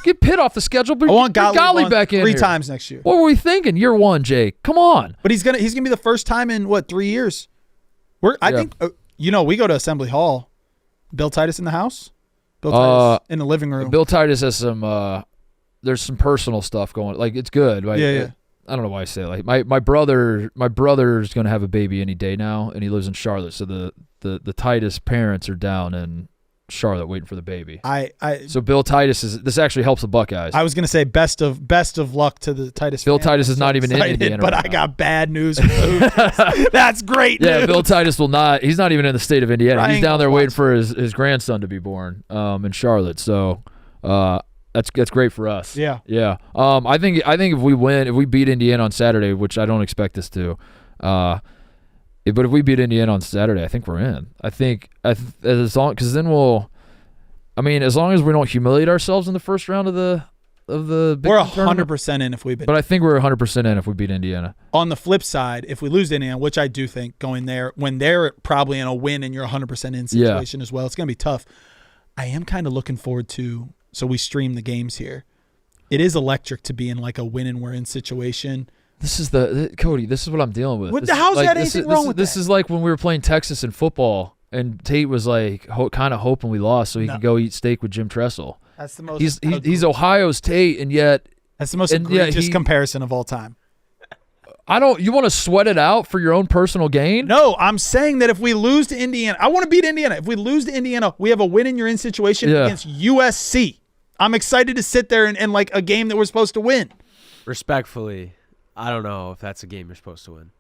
Speaker 1: Get Pitt off the schedule.
Speaker 2: I want Gottlieb
Speaker 1: back in
Speaker 2: 3
Speaker 1: here.
Speaker 2: times next year.
Speaker 1: What were we thinking? Year one, Jake. Come on.
Speaker 2: But he's gonna be the first time in 3 years. I think we go to Assembly Hall. Bill Titus in the house. Bill Titus in the living room.
Speaker 1: Bill Titus has some. There's some personal stuff going. Like it's good. Like,
Speaker 2: yeah.
Speaker 1: I don't know why I say it. Like my brother's gonna have a baby any day now, and he lives in Charlotte. So the Titus parents are down in Charlotte waiting for the baby. So Bill Titus this actually helps the Buckeyes.
Speaker 2: I was gonna say best of luck to the Titus.
Speaker 1: Bill Titus is not even in Indiana,
Speaker 2: but I got bad news. That's great.
Speaker 1: Yeah,
Speaker 2: news.
Speaker 1: Bill Titus will not. He's not even in the state of Indiana. He's down there waiting for his grandson to be born in Charlotte. So that's great for us.
Speaker 2: Yeah.
Speaker 1: Yeah. I think if we beat Indiana on Saturday, which I don't expect us to, but if we beat Indiana on Saturday, I think we're in. As long as we don't humiliate ourselves in the first round of the Big
Speaker 2: we're
Speaker 1: Ten tournament.
Speaker 2: 100% in if we beat.
Speaker 1: But I think we're 100% in if we beat Indiana.
Speaker 2: On the flip side, if we lose to Indiana, which I do think going there when they're probably in a win and you're 100% in situation as well, it's gonna be tough. I am kind of looking forward to. So we stream the games here. It is electric to be in like a win and we're in situation.
Speaker 1: This is Cody. This is what I'm dealing with.
Speaker 2: How's that anything wrong with that?
Speaker 1: This is like when we were playing Texas in football, and Tate was like kind of hoping we lost so he could go eat steak with Jim Tressel.
Speaker 2: That's the most.
Speaker 1: He's Ohio's Tate, and yet
Speaker 2: that's the most egregious comparison of all time.
Speaker 1: You want to sweat it out for your own personal gain?
Speaker 2: No, I'm saying that if we lose to Indiana, I want to beat Indiana. If we lose to Indiana, we have a win and you're in situation against USC. I'm excited to sit there and like a game that we're supposed to win.
Speaker 3: Respectfully, I don't know if that's a game you're supposed to win.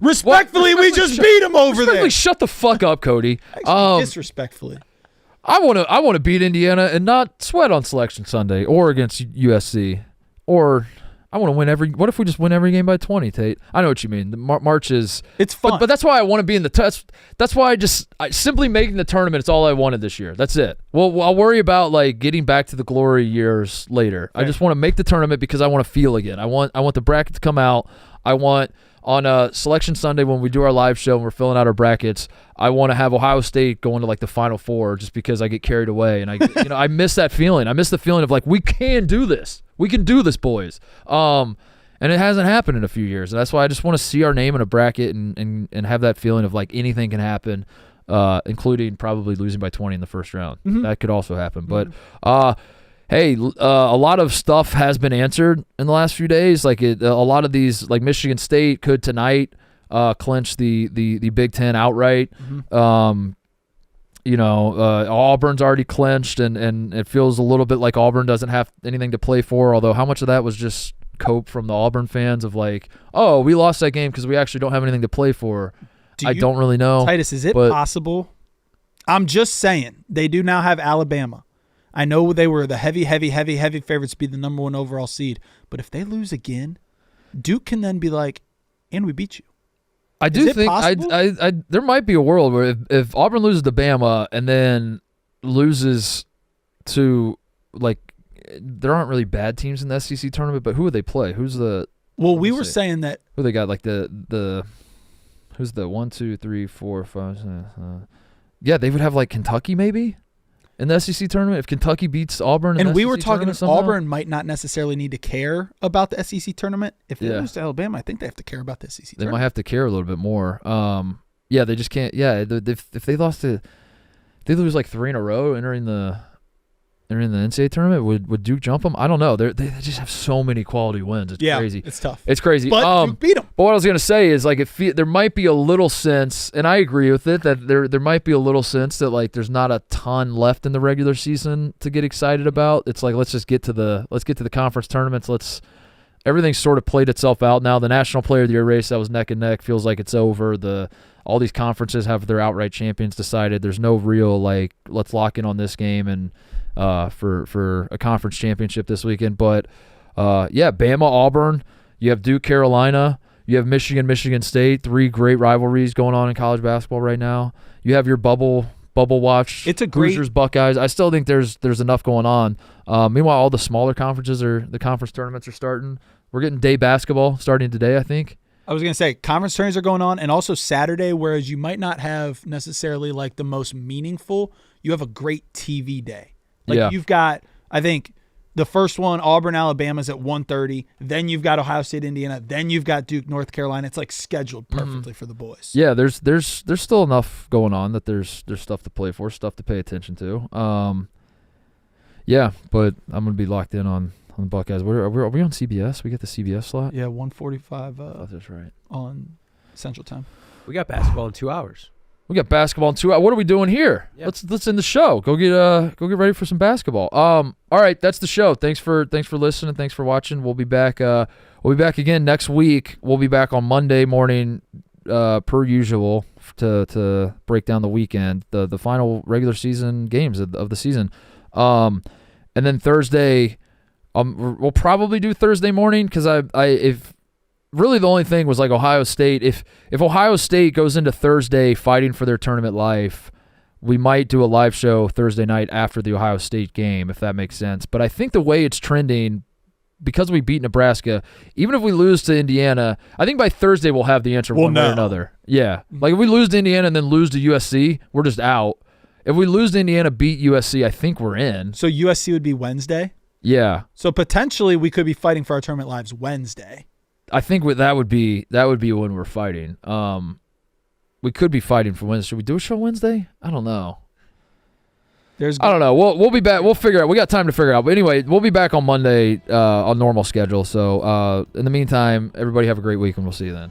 Speaker 2: Respectfully, we just beat them over there.
Speaker 1: Shut the fuck up, Cody.
Speaker 2: Disrespectfully.
Speaker 1: I want to beat Indiana and not sweat on Selection Sunday or against USC or. I want to win what if we just win every game by 20, Tate? I know what you mean. The March is...
Speaker 2: It's fun.
Speaker 1: But that's why I want to be in the... That's why simply making the tournament is all I wanted this year. That's it. Well, I'll worry about like getting back to the glory years later. Right. I just want to make the tournament because I want to feel again. I want the bracket to come out. I want on Selection Sunday when we do our live show and we're filling out our brackets, I want to have Ohio State going to like the Final Four just because I get carried away and I miss that feeling. I miss the feeling of like we can do this. We can do this, boys. And it hasn't happened in a few years. And that's why I just want to see our name in a bracket and have that feeling of like anything can happen, including probably losing by 20 in the first round. Mm-hmm. That could also happen. But hey, a lot of stuff has been answered in the last few days. Like a lot of these, like Michigan State could tonight clinch the Big Ten outright. Mm-hmm. Auburn's already clinched, and it feels a little bit like Auburn doesn't have anything to play for. Although how much of that was just cope from the Auburn fans of like, oh, we lost that game because we actually don't have anything to play for. I don't really know.
Speaker 2: Titus, is it possible? I'm just saying they do now have Alabama. I know they were the heavy favorites to be the number 1 overall seed. But if they lose again, Duke can then be like, and we beat you.
Speaker 1: I do think there might be a world where if Auburn loses to Bama and then loses to, like, there aren't really bad teams in the SEC tournament, but who would they play? Who's the –
Speaker 2: Well, we were saying that –
Speaker 1: who they got, like the who's the 1, 2, 3, 4, 5 yeah, they would have, like, Kentucky maybe? In the SEC tournament, if Kentucky beats Auburn,
Speaker 2: and we were talking, Auburn might not necessarily need to care about the SEC tournament. If they lose to Alabama, I think they have to care about the SEC tournament.
Speaker 1: They might have to care a little bit more. They just can't. Yeah, if they they lose like 3 in a row entering the NCAA tournament, would Duke jump them? I don't know. They just have so many quality wins. It's crazy.
Speaker 2: It's tough.
Speaker 1: It's crazy.
Speaker 2: But Duke beat them.
Speaker 1: But what I was gonna say is like there might be a little sense, and I agree with it, that there might be a little sense that like there's not a ton left in the regular season to get excited about. It's like let's get to the conference tournaments. Everything's sort of played itself out now. The National Player of the Year race that was neck and neck feels like it's over. All these conferences have their outright champions decided. There's no real like let's lock in on this game and for a conference championship this weekend. But Bama, Auburn, you have Duke, Carolina, you have Michigan State, 3 great rivalries going on in college basketball right now. You have your bubble watch.
Speaker 2: It's a great
Speaker 1: Hoosiers, Buckeyes. I still think there's enough going on. Meanwhile, all the smaller conferences the conference tournaments are starting. We're getting day basketball starting today, I think.
Speaker 2: I was going to say conference tournaments are going on, and also Saturday, whereas you might not have necessarily like the most meaningful, you have a great TV day. Like you've got, I think, the first one, Auburn, Alabama's at 1:30. Then you've got Ohio State, Indiana. Then you've got Duke, North Carolina. It's like scheduled perfectly for the boys.
Speaker 1: Yeah, there's still enough going on that there's stuff to play for, stuff to pay attention to. But I'm gonna be locked in on the Buckeyes. Are we on CBS? We get the CBS slot.
Speaker 2: Yeah, 1:45.
Speaker 1: That's right.
Speaker 2: On Central Time.
Speaker 3: We got basketball in 2 hours.
Speaker 1: We got basketball in 2 hours. What are we doing here?
Speaker 3: Yep.
Speaker 1: Let's end the show. Go get ready for some basketball. All right, that's the show. Thanks for listening. Thanks for watching. We'll be back. We'll be back again next week. We'll be back on Monday morning, per usual, to break down the weekend, the final regular season games of the season. And then Thursday, we'll probably do Thursday morning because if really the only thing was like Ohio State. If Ohio State goes into Thursday fighting for their tournament life, we might do a live show Thursday night after the Ohio State game, if that makes sense. But I think the way it's trending, because we beat Nebraska, even if we lose to Indiana, I think by Thursday we'll have the answer one way or another. Yeah. Like if we lose to Indiana and then lose to USC, we're just out. If we lose to Indiana, beat USC, I think we're in.
Speaker 2: So USC would be Wednesday?
Speaker 1: Yeah.
Speaker 2: So potentially we could be fighting for our tournament lives Wednesday.
Speaker 1: I think that would be when we're fighting. We could be fighting for Wednesday. Should we do a show Wednesday? I don't know. I don't know. We'll be back. We'll figure it out. We got time to figure it out. But anyway, we'll be back on Monday on normal schedule. So in the meantime, everybody have a great week, and we'll see you then.